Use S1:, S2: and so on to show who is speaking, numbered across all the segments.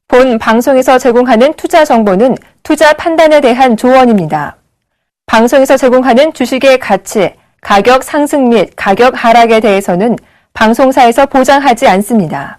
S1: 본 방송에서 제공하는 투자 정보는 투자 판단에 대한 조언입니다. 방송에서 제공하는 주식의 가치, 가격 상승 및 가격 하락에 대해서는 방송사에서 보장하지 않습니다.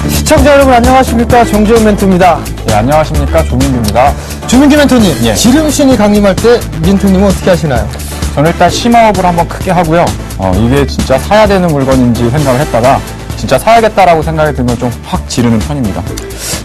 S2: 시청자 여러분 안녕하십니까, 정재훈 멘토입니다.
S3: 네, 안녕하십니까, 조민규입니다.
S2: 조민규 멘토님,
S3: 예.
S2: 지름신이 강림할 때 멘토님은 어떻게 하시나요?
S3: 저는 일단 심화업을 한번 크게 하고요. 이게 진짜 사야 되는 물건인지 생각을 했다가 진짜 사야겠다라고 생각이 들면 좀 확 지르는 편입니다.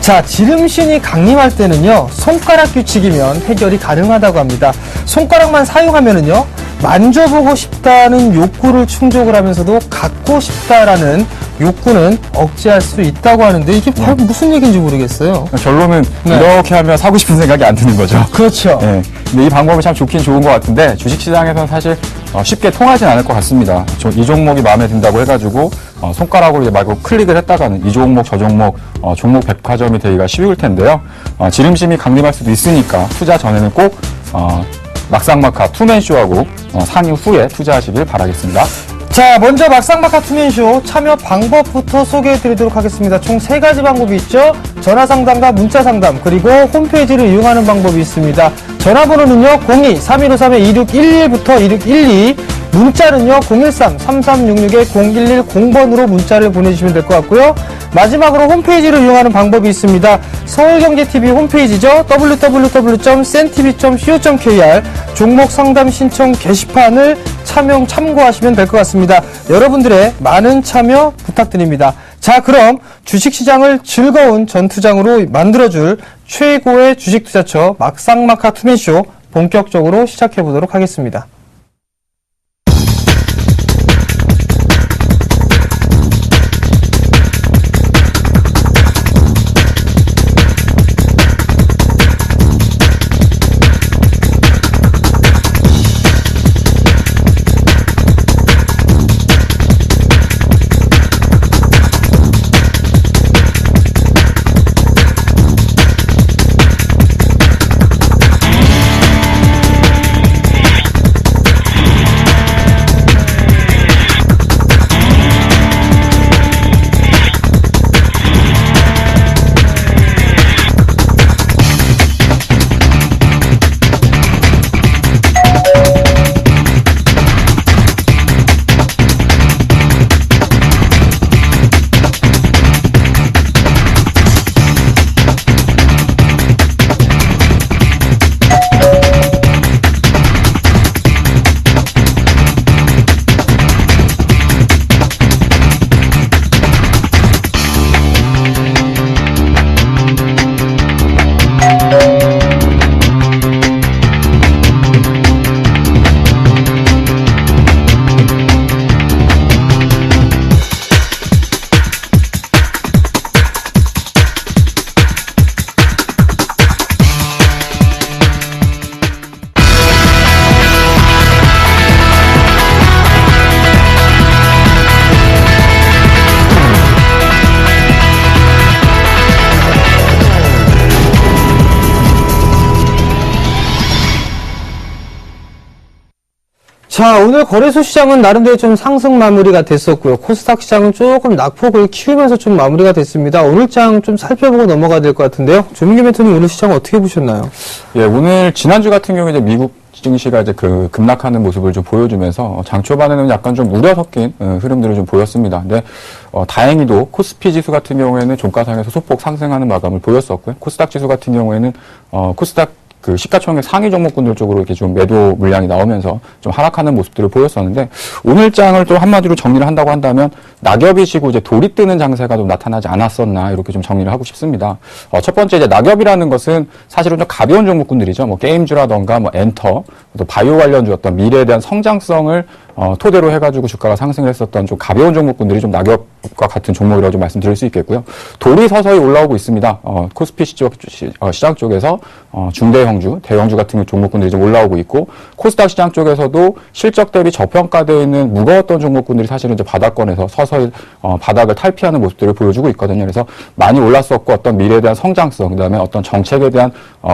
S2: 자, 지름신이 강림할 때는요, 손가락 규칙이면 해결이 가능하다고 합니다. 손가락만 사용하면은요, 만져보고 싶다는 욕구를 충족을 하면서도 갖고 싶다라는 욕구는 억제할 수 있다고 하는데 이게 바로 무슨 얘기인지 모르겠어요.
S3: 결론은
S2: 네.
S3: 이렇게 하면 사고 싶은 생각이 안 드는 거죠.
S2: 그렇죠.
S3: 네. 근데 이 방법이 참 좋긴 좋은 것 같은데 주식시장에서는 사실 쉽게 통하진 않을 것 같습니다. 이 종목이 마음에 든다고 해가지고 손가락으로 이제 말고 클릭을 했다가는 이 종목 저 종목 종목 백화점이 되기가 쉬울 텐데요. 지름심이 강림할 수도 있으니까 투자 전에는 꼭 막상막하 투맨쇼하고 상의 후에 투자하시길 바라겠습니다.
S2: 자, 먼저 막상막하 투맨쇼 참여 방법부터 소개해드리도록 하겠습니다. 총 3가지 방법이 있죠. 전화상담과 문자상담, 그리고 홈페이지를 이용하는 방법이 있습니다. 전화번호는요, 02-3153-2611부터 2612, 문자는요, 013-3366-0110번으로 문자를 보내주시면 될 것 같고요. 마지막으로 홈페이지를 이용하는 방법이 있습니다. 서울경제TV 홈페이지죠. www.cntv.co.kr 종목 상담 신청 게시판을 참고하시면 될 것 같습니다. 여러분들의 많은 참여 부탁드립니다. 자, 그럼 주식시장을 즐거운 전투장으로 만들어줄 최고의 주식투자처 막상막하 투맨쇼 본격적으로 시작해보도록 하겠습니다. 자, 오늘 거래소 시장은 나름대로 좀 상승 마무리가 됐었고요. 코스닥 시장은 조금 낙폭을 키우면서 좀 마무리가 됐습니다. 오늘 장 좀 살펴보고 넘어가야 될 것 같은데요. 조민규 멘토님 오늘 시장 어떻게 보셨나요?
S3: 예, 오늘 지난주 같은 경우에 이제 미국 증시가 이제 급락하는 모습을 좀 보여주면서 장 초반에는 약간 좀 우려 섞인 흐름들을 좀 보였습니다. 근데 다행히도 코스피 지수 같은 경우에는 종가상에서 소폭 상승하는 마감을 보였었고요. 코스닥 지수 같은 경우에는 코스닥 시가총액 상위 종목군들 쪽으로 이렇게 좀 매도 물량이 나오면서 좀 하락하는 모습들을 보였었는데 오늘 장을 또 한마디로 정리를 한다고 한다면 낙엽이 지고 이제 돌이 뜨는 장세가 좀 나타나지 않았었나 이렇게 좀 정리를 하고 싶습니다. 첫 번째 이제 낙엽이라는 것은 사실은 좀 가벼운 종목군들이죠. 뭐 게임주라던가 뭐 엔터, 또 바이오 관련주 어떤 미래에 대한 성장성을 토대로 해가지고 주가가 상승을 했었던 좀 가벼운 종목군들이 좀 낙엽과 같은 종목이라고 좀 말씀드릴 수 있겠고요. 돌이 서서히 올라오고 있습니다. 코스피 시장 쪽에서 중대형 대형주 같은 경우 종목군들이 좀 올라오고 있고, 코스닥 시장 쪽에서도 실적 대비 저평가되어 있는 무거웠던 종목군들이 사실은 이제 바닥권에서 서서히 바닥을 탈피하는 모습들을 보여주고 있거든요. 그래서 많이 올랐었고 어떤 미래에 대한 성장성, 그다음에 어떤 정책에 대한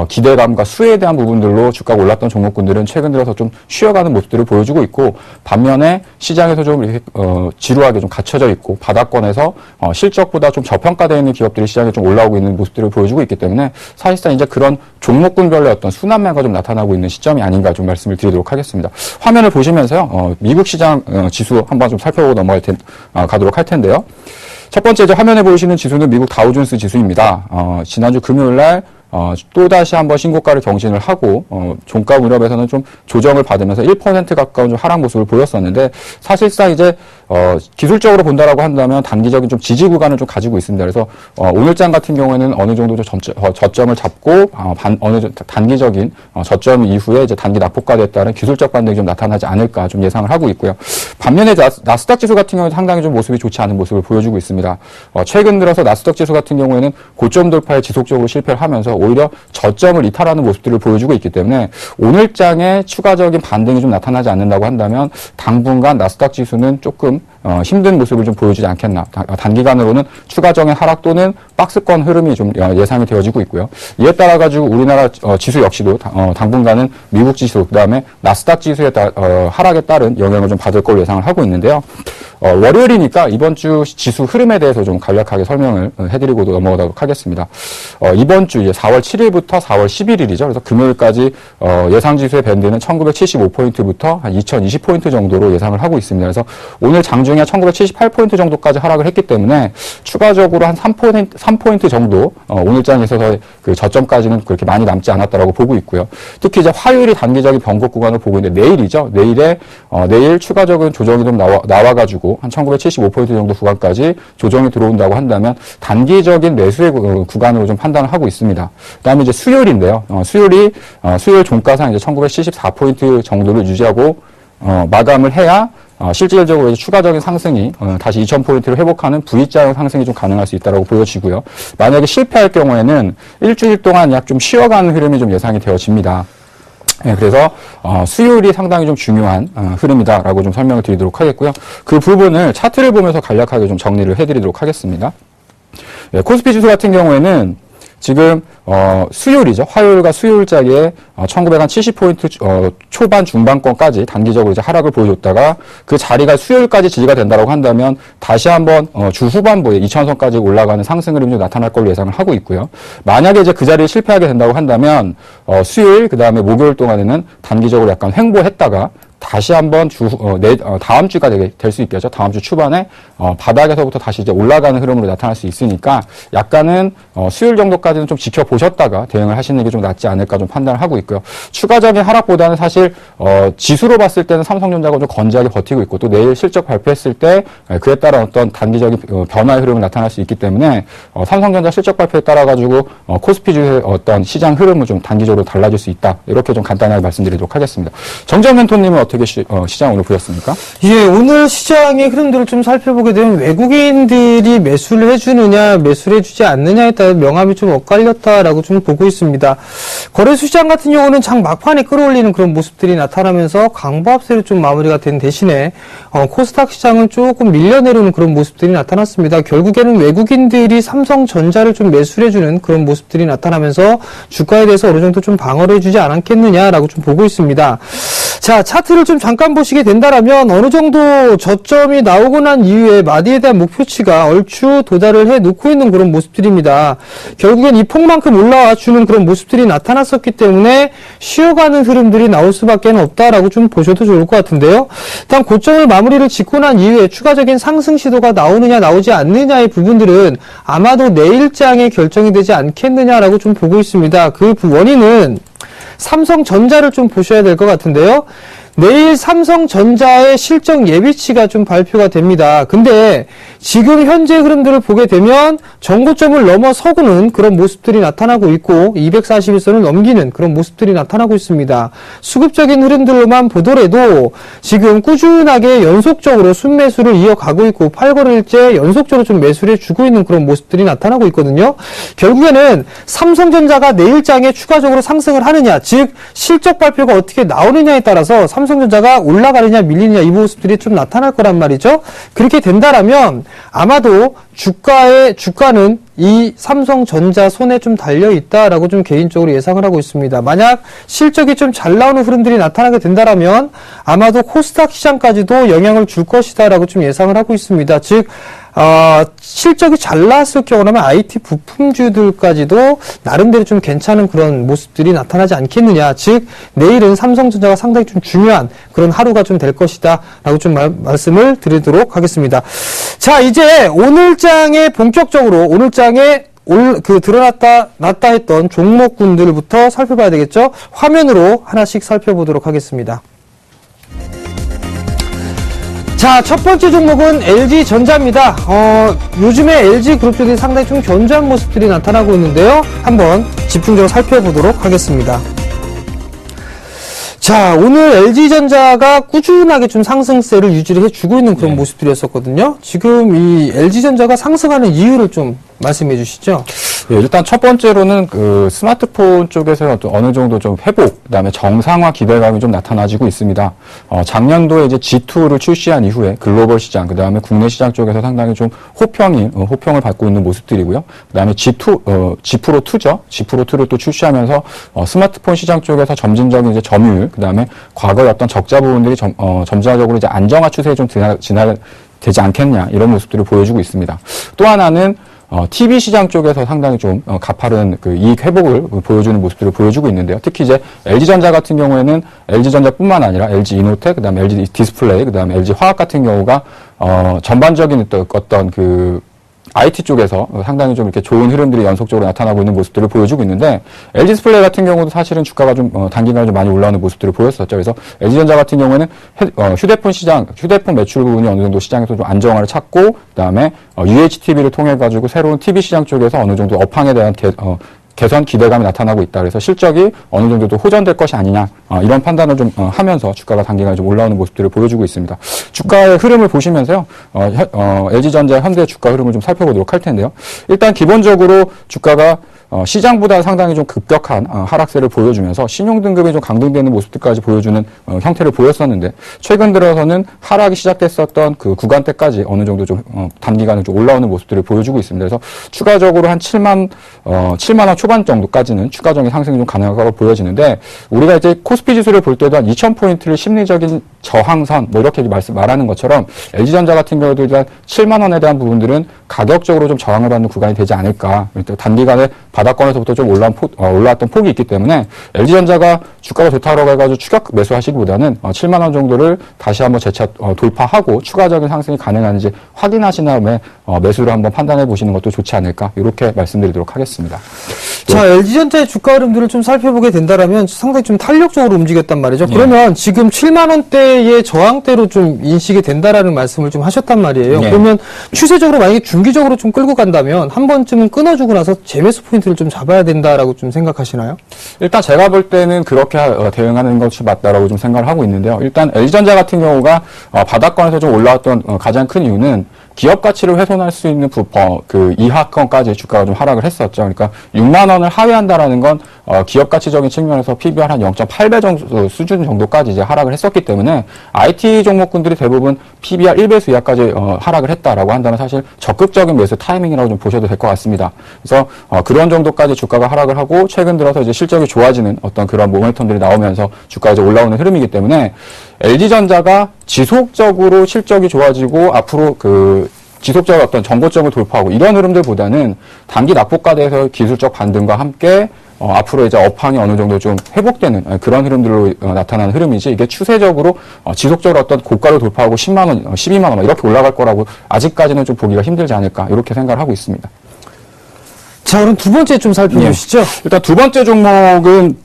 S3: 기대감과 수혜에 대한 부분들로 주가가 올랐던 종목군들은 최근 들어서 좀 쉬어가는 모습들을 보여주고 있고, 반면에 시장에서 좀 이렇게 지루하게 좀 갇혀져 있고 바닥권에서 실적보다 좀 저평가되어 있는 기업들이 시장에 좀 올라오고 있는 모습들을 보여주고 있기 때문에 사실상 이제 그런 종목군별의 어떤 순환매가 좀 나타나고 있는 시점이 아닌가 좀 말씀을 드리도록 하겠습니다. 화면을 보시면서요, 미국 시장 지수 한번 좀 살펴보고 가도록 할 텐데요. 첫 번째 이제 화면에 보이시는 지수는 미국 다우존스 지수입니다. 지난주 금요일 날 또다시 한번 신고가를 경신을 하고, 종가 무렵에서는 좀 조정을 받으면서 1% 가까운 좀 하락 모습을 보였었는데, 사실상 이제, 기술적으로 본다라고 한다면 단기적인 좀 지지 구간을 좀 가지고 있습니다. 그래서, 오늘장 같은 경우에는 어느 정도 좀 저점을 잡고, 단기적인, 저점 이후에 이제 단기 낙폭과에 따른 기술적 반등이 좀 나타나지 않을까 좀 예상을 하고 있고요. 반면에 나스닥 지수 같은 경우는 상당히 좀 모습이 좋지 않은 모습을 보여주고 있습니다. 최근 들어서 나스닥 지수 같은 경우에는 고점 돌파에 지속적으로 실패를 하면서 오히려 저점을 이탈하는 모습들을 보여주고 있기 때문에 오늘장에 추가적인 반등이 좀 나타나지 않는다고 한다면 당분간 나스닥 지수는 조금 힘든 모습을 좀 보여주지 않겠나. 단기간으로는 추가적인 하락 또는 박스권 흐름이 좀 예상이 되어지고 있고요. 이에 따라 가지고 우리나라 지수 역시도 당분간은 미국 지수 그다음에 나스닥 지수의 하락에 따른 영향을 좀 받을 걸로 예상을 하고 있는데요. 월요일이니까 이번 주 지수 흐름에 대해서 좀 간략하게 설명을 해드리고 넘어가도록 하겠습니다. 이번 주 이제 4월 7일부터 4월 11일이죠. 그래서 금요일까지 예상 지수의 밴드는 1975포인트부터 한 2020포인트 정도로 예상을 하고 있습니다. 그래서 오늘 장중에 1978포인트 정도까지 하락을 했기 때문에 추가적으로 한 3포인트 정도 오늘장에 있어서 그 저점까지는 그렇게 많이 남지 않았다라고 보고 있고요. 특히 이제 화요일이 단기적인 변곡 구간을 보고 있는데 내일이죠. 내일 추가적인 조정이 좀 나와가지고 한 1975포인트 정도 구간까지 조정이 들어온다고 한다면 단기적인 매수의 구간으로 좀 판단을 하고 있습니다. 그다음에 이제 수요일인데요. 수요일 종가상 이제 1974포인트 정도를 유지하고 마감을 해야 실질적으로 이제 추가적인 상승이 다시 2000포인트를 회복하는 V자형 상승이 좀 가능할 수 있다고 보여지고요. 만약에 실패할 경우에는 일주일 동안 약 좀 쉬어가는 흐름이 좀 예상이 되어집니다. 네, 그래서 수요일이 상당히 좀 중요한 흐름이다라고 좀 설명을 드리도록 하겠고요. 그 부분을 차트를 보면서 간략하게 좀 정리를 해드리도록 하겠습니다. 네, 코스피 지수 같은 경우에는 지금 수요일이죠. 화요일과 수요일자리에 1970포인트 초반 중반권까지 단기적으로 이제 하락을 보여줬다가 그 자리가 수요일까지 지지가 된다고 한다면 다시 한번 주 후반부에 2000선까지 올라가는 상승 흐름이 좀 나타날 걸로 예상을 하고 있고요. 만약에 이제 그 자리에 실패하게 된다고 한다면 수요일 그다음에 목요일 동안에는 단기적으로 약간 횡보했다가 다시 한번 다음 주가 될 수 있겠죠. 다음 주 초반에 바닥에서부터 다시 이제 올라가는 흐름으로 나타날 수 있으니까 약간은 수요일 정도까지는 좀 지켜보셨다가 대응을 하시는 게 좀 낫지 않을까 좀 판단을 하고 있고요. 추가적인 하락보다는 사실 지수로 봤을 때는 삼성전자가 좀 건재하게 버티고 있고 또 내일 실적 발표했을 때 그에 따라 어떤 단기적인 변화의 흐름이 나타날 수 있기 때문에 삼성전자 실적 발표에 따라 가지고 코스피 주의 어떤 시장 흐름은 좀 단기적으로 달라질 수 있다. 이렇게 좀 간단하게 말씀드리도록 하겠습니다. 정정 멘토님은 어떻게 시장 오늘 보셨습니까?
S2: 예, 오늘 시장의 흐름들을 좀 살펴보게 되면 외국인들이 매수를 해주느냐, 매수를 해주지 않느냐에 따라 명암이 좀 엇갈렸다라고 좀 보고 있습니다. 거래소 시장 같은 경우는 장 막판에 끌어올리는 그런 모습들이 나타나면서 강보합세로 좀 마무리가 된 대신에 코스닥 시장은 조금 밀려내려오는 그런 모습들이 나타났습니다. 결국에는 외국인들이 삼성전자를 좀 매수를 해주는 그런 모습들이 나타나면서 주가에 대해서 어느 정도 좀 방어를 해주지 않았겠느냐라고 좀 보고 있습니다. 자, 차트를 좀 잠깐 보시게 된다라면 어느 정도 저점이 나오고 난 이후에 마디에 대한 목표치가 얼추 도달을 해 놓고 있는 그런 모습들입니다. 결국엔 이 폭만큼 올라와 주는 그런 모습들이 나타났었기 때문에 쉬어가는 흐름들이 나올 수밖에 없다라고 좀 보셔도 좋을 것 같은데요. 일단 고점을 마무리를 짓고 난 이후에 추가적인 상승 시도가 나오느냐 나오지 않느냐의 부분들은 아마도 내일장에 결정이 되지 않겠느냐라고 좀 보고 있습니다. 그 원인은 삼성전자를 좀 보셔야 될 것 같은데요. 내일 삼성전자의 실적 예비치가 좀 발표가 됩니다. 근데 지금 현재 흐름들을 보게 되면 정고점을 넘어서고는 그런 모습들이 나타나고 있고 241선을 넘기는 그런 모습들이 나타나고 있습니다. 수급적인 흐름들로만 보더라도 지금 꾸준하게 연속적으로 순매수를 이어가고 있고 8거래일째 연속적으로 좀 매수를 해주고 있는 그런 모습들이 나타나고 있거든요. 결국에는 삼성전자가 내일장에 추가적으로 상승을 하느냐, 즉 실적 발표가 어떻게 나오느냐에 따라서 삼성전자가 올라가느냐 밀리느냐 이 모습들이 좀 나타날 거란 말이죠. 그렇게 된다라면 아마도 주가는 이 삼성전자 손에 좀 달려있다라고 좀 개인적으로 예상을 하고 있습니다. 만약 실적이 좀 잘 나오는 흐름들이 나타나게 된다라면 아마도 코스닥 시장까지도 영향을 줄 것이다라고 좀 예상을 하고 있습니다. 즉, 실적이 잘 나왔을 경우라면 IT 부품주들까지도 나름대로 좀 괜찮은 그런 모습들이 나타나지 않겠느냐. 즉, 내일은 삼성전자가 상당히 좀 중요한 그런 하루가 좀 될 것이다. 라고 좀 말씀을 드리도록 하겠습니다. 자, 이제 오늘장에 본격적으로 오늘장에 놨다 했던 종목군들부터 살펴봐야 되겠죠? 화면으로 하나씩 살펴보도록 하겠습니다. 자, 첫 번째 종목은 LG전자입니다. 요즘에 LG그룹들이 상당히 좀 견조한 모습들이 나타나고 있는데요. 한번 집중적으로 살펴보도록 하겠습니다. 자, 오늘 LG전자가 꾸준하게 좀 상승세를 유지를 해주고 있는 그런 모습들이었었거든요. 지금 이 LG전자가 상승하는 이유를 좀 말씀해 주시죠.
S3: 예, 일단 첫 번째로는 그 스마트폰 쪽에서 어느 정도 좀 회복, 그다음에 정상화 기대감이 좀 나타나지고 있습니다. 작년도에 이제 G2를 출시한 이후에 글로벌 시장, 그다음에 국내 시장 쪽에서 상당히 좀 호평을 받고 있는 모습들이고요. 그다음에 G 프로 2죠. G 프로 2를 또 출시하면서 스마트폰 시장 쪽에서 점진적인 이제 점유율, 그다음에 과거의 어떤 적자 부분들이 점차적으로 이제 안정화 추세에 좀 되지 않겠냐 이런 모습들을 보여주고 있습니다. 또 하나는 TV 시장 쪽에서 상당히 좀 가파른 그 이익 회복을 보여주는 모습들을 보여주고 있는데요. 특히 이제 LG전자 같은 경우에는 LG전자뿐만 아니라 LG 이노텍, 그다음에 LG 디스플레이, 그다음에 LG 화학 같은 경우가 전반적인 어떤 그 IT 쪽에서 상당히 좀 이렇게 좋은 흐름들이 연속적으로 나타나고 있는 모습들을 보여주고 있는데 LG 디스플레이 같은 경우도 사실은 주가가 좀 단기간에 좀 많이 올라오는 모습들을 보였었죠. 그래서 LG전자 같은 경우에는 휴대폰 매출 부분이 어느 정도 시장에서 좀 안정화를 찾고 그다음에 UHTV를 통해 가지고 새로운 TV 시장 쪽에서 어느 정도 업황에 대한 개선 기대감이 나타나고 있다. 그래서 실적이 어느 정도 또 호전될 것이 아니냐 이런 판단을 좀 하면서 주가가 단기간에 좀 올라오는 모습들을 보여주고 있습니다. 주가의 흐름을 보시면서요. LG전자 현대 주가 흐름을 좀 살펴보도록 할 텐데요. 일단 기본적으로 주가가 시장보다 상당히 좀 급격한 하락세를 보여주면서 신용등급이 좀 강등되는 모습들까지 보여주는 형태를 보였었는데 최근 들어서는 하락이 시작됐었던 그 구간대까지 어느 정도 좀 단기간에 좀 올라오는 모습들을 보여주고 있습니다. 그래서 추가적으로 한 7만 원 초반 정도까지는 추가적인 상승이 좀 가능하다고 보여지는데 우리가 이제 코스피 지수를 볼 때도 한 2,000포인트를 심리적인 저항선 뭐 이렇게 말하는 것처럼 LG전자 같은 경우도 일단 7만 원에 대한 부분들은 가격적으로 좀 저항을 받는 구간이 되지 않을까. 단기간에 바닥권에서부터 좀 올라왔던 폭이 있기 때문에 LG전자가 주가가 좋다고 해가지고 추격 매수하시기보다는 7만 원 정도를 다시 한번 재차 돌파하고 추가적인 상승이 가능한지 확인하신 다음에 매수를 한번 판단해 보시는 것도 좋지 않을까 이렇게 말씀드리도록 하겠습니다.
S2: 자, LG전자의 주가 흐름들을 좀 살펴보게 된다라면 상당히 좀 탄력적으로 움직였단 말이죠. 그러면 지금 7만 원대의 저항대로 좀 인식이 된다라는 말씀을 좀 하셨단 말이에요. 그러면 추세적으로 만약에 중기적으로 좀 끌고 간다면 한 번쯤은 끊어주고 나서 재매수 포인트를 좀 잡아야 된다라고 좀 생각하시나요?
S3: 일단 제가 볼 때는 그렇게 대응하는 것이 맞다라고 좀 생각을 하고 있는데요. 일단 LG전자 같은 경우가 바닥권에서 좀 올라왔던 가장 큰 이유는 기업 가치를 훼손할 수 있는 그 이하권까지 주가가 좀 하락을 했었죠. 그러니까 6만 원을 하회한다라는 건 기업 가치적인 측면에서 PBR 한 0.8배 정도 수준 정도까지 이제 하락을 했었기 때문에 IT 종목군들이 대부분 PBR 1배수 이하까지 하락을 했다라고 한다면 사실 적극적인 매수 타이밍이라고 좀 보셔도 될 것 같습니다. 그래서 그런 정도까지 주가가 하락을 하고 최근 들어서 이제 실적이 좋아지는 어떤 그런 모멘텀들이 나오면서 주가가 이제 올라오는 흐름이기 때문에 LG전자가 지속적으로 실적이 좋아지고 앞으로 지속적인 어떤 정고점을 돌파하고 이런 흐름들보다는 단기 낙폭과대에서 기술적 반등과 함께 앞으로 이제 업황이 어느 정도 좀 회복되는 그런 흐름들로 나타나는 흐름이지 이게 추세적으로 지속적으로 어떤 고가를 돌파하고 10만 원, 12만 원 이렇게 올라갈 거라고 아직까지는 좀 보기가 힘들지 않을까 이렇게 생각을 하고 있습니다.
S2: 자, 그럼 두 번째 좀 살펴보시죠.
S3: 일단 두 번째 종목은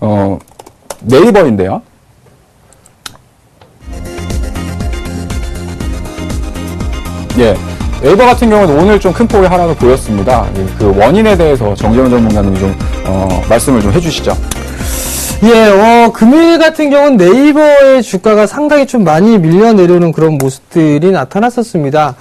S3: 네이버인데요. 예. 네이버 같은 경우는 오늘 좀 큰 폭의 하락을 보였습니다. 그 원인에 대해서 정재훈 전문가님이 좀 말씀을 좀 해주시죠.
S2: 예, 금요일 같은 경우는 네이버의 주가가 상당히 좀 많이 밀려 내려오는 그런 모습들이 나타났었습니다.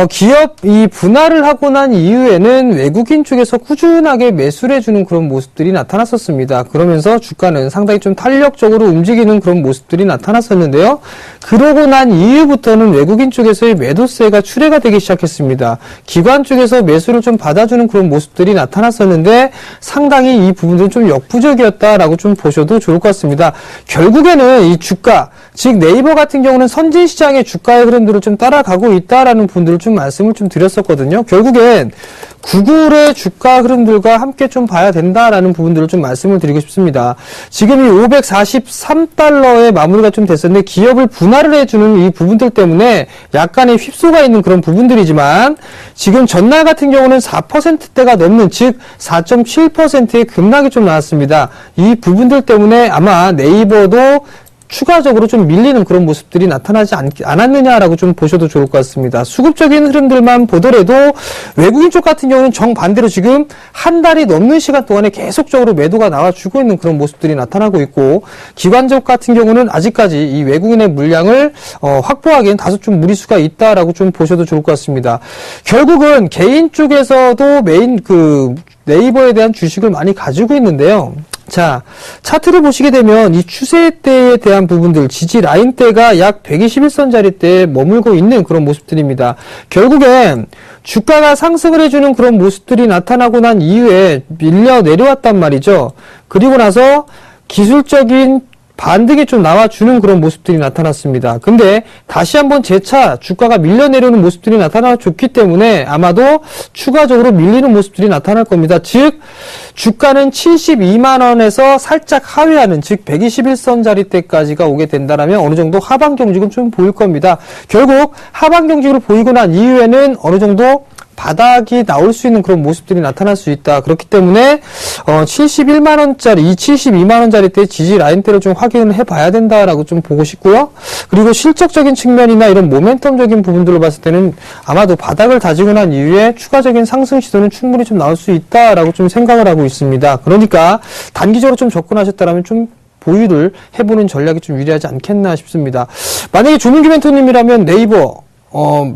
S2: 기업이 분할을 하고 난 이후에는 외국인 쪽에서 꾸준하게 매수를 해주는 그런 모습들이 나타났었습니다. 그러면서 주가는 상당히 좀 탄력적으로 움직이는 그런 모습들이 나타났었는데요. 그러고 난 이후부터는 외국인 쪽에서의 매도세가 출회가 되기 시작했습니다. 기관 쪽에서 매수를 좀 받아주는 그런 모습들이 나타났었는데 상당히 이 부분들은 좀 역부족이었다라고 좀 보셔도 좋을 것 같습니다. 결국에는 이 주가, 즉 네이버 같은 경우는 선진시장의 주가의 흐름들을 좀 따라가고 있다라는 부분들을 좀 말씀을 좀 드렸었거든요. 결국엔 구글의 주가 흐름들과 함께 좀 봐야 된다라는 부분들을 좀 말씀을 드리고 싶습니다. 지금 이 543달러의 마무리가 좀 됐었는데 기업을 분할을 해주는 이 부분들 때문에 약간의 휩소가 있는 그런 부분들이지만 지금 전날 같은 경우는 4%대가 넘는, 즉 4.7%의 급락이 좀 나왔습니다. 이 부분들 때문에 아마 네이버도 추가적으로 좀 밀리는 그런 모습들이 나타나지 않았느냐라고 좀 보셔도 좋을 것 같습니다. 수급적인 흐름들만 보더라도 외국인 쪽 같은 경우는 정반대로 지금 한 달이 넘는 시간 동안에 계속적으로 매도가 나와주고 있는 그런 모습들이 나타나고 있고, 기관 쪽 같은 경우는 아직까지 이 외국인의 물량을 확보하기엔 다소 좀 무리수가 있다라고 좀 보셔도 좋을 것 같습니다. 결국은 개인 쪽에서도 메인 네이버에 대한 주식을 많이 가지고 있는데요. 자, 차트를 보시게 되면 이 추세대에 대한 부분들, 지지 라인대가 약 121선 자리대에 머물고 있는 그런 모습들입니다. 결국엔 주가가 상승을 해주는 그런 모습들이 나타나고 난 이후에 밀려 내려왔단 말이죠. 그리고 나서 기술적인 반등이 좀 나와주는 그런 모습들이 나타났습니다. 근데 다시 한번 재차 주가가 밀려 내려오는 모습들이 나타나줬기 때문에 아마도 추가적으로 밀리는 모습들이 나타날 겁니다. 즉 주가는 72만원에서 살짝 하회하는, 즉 121선 자리대까지가 오게 된다면 어느 정도 하방 경직은 좀 보일 겁니다. 결국 하방 경직을 보이고 난 이후에는 어느 정도 바닥이 나올 수 있는 그런 모습들이 나타날 수 있다. 그렇기 때문에 71만원짜리, 이 72만원짜리 때 지지 라인대를 좀 확인을 해봐야 된다라고 좀 보고 싶고요. 그리고 실적적인 측면이나 이런 모멘텀적인 부분들로 봤을 때는 아마도 바닥을 다지고 난 이후에 추가적인 상승 시도는 충분히 좀 나올 수 있다라고 좀 생각을 하고 있습니다. 그러니까 단기적으로 좀 접근하셨다면 좀 보유를 해보는 전략이 좀 유리하지 않겠나 싶습니다. 만약에 조민규 멘토님이라면 네이버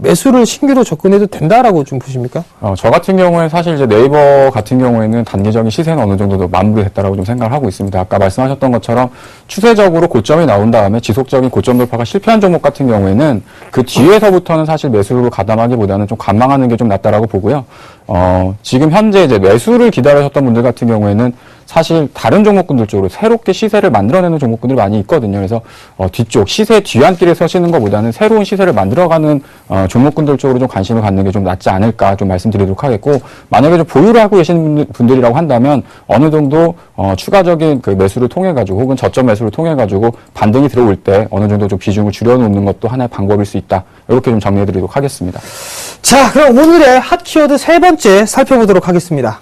S2: 매수를 신규로 접근해도 된다라고 좀 보십니까?
S3: 저 같은 경우에 사실 이제 네이버 같은 경우에는 단기적인 시세는 어느 정도 마무리됐다라고 좀 생각을 하고 있습니다. 아까 말씀하셨던 것처럼 추세적으로 고점이 나온 다음에 지속적인 고점 돌파가 실패한 종목 같은 경우에는 그 뒤에서부터는 사실 매수로 가담하기보다는 좀 관망하는 게 좀 낫다라고 보고요. 지금 현재 이제 매수를 기다리셨던 분들 같은 경우에는 사실 다른 종목군들 쪽으로 새롭게 시세를 만들어내는 종목군들이 많이 있거든요. 그래서 뒤쪽 시세 뒤안길에 서시는 것보다는 새로운 시세를 만들어가는 종목군들 쪽으로 좀 관심을 갖는 게 좀 낫지 않을까 좀 말씀드리도록 하겠고, 만약에 좀 보유를 하고 계신 분들이라고 한다면 어느 정도 추가적인 그 매수를 통해 가지고 혹은 저점 매수를 통해 가지고 반등이 들어올 때 어느 정도 좀 비중을 줄여놓는 것도 하나의 방법일 수 있다. 이렇게 좀 정리해드리도록 하겠습니다.
S2: 자, 그럼 오늘의 핫 키워드 세 번째 살펴보도록 하겠습니다.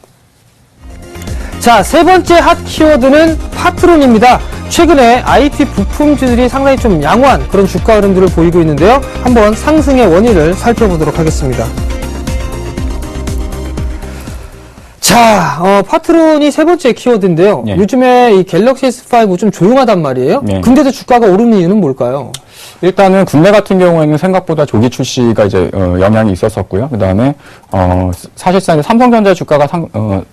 S2: 자, 세 번째 핫 키워드는 파트론입니다. 최근에 IT 부품주들이 상당히 좀 양호한 그런 주가 흐름들을 보이고 있는데요. 한번 상승의 원인을 살펴보도록 하겠습니다. 자, 파트론이 세 번째 키워드인데요.
S3: 예.
S2: 요즘에 이 갤럭시 S5 좀 조용하단 말이에요.
S3: 예.
S2: 근데도 주가가 오르는 이유는 뭘까요?
S3: 일단은 국내 같은 경우에는 생각보다 조기 출시가 이제 영향이 있었었고요. 그 다음에 사실상 삼성전자 주가가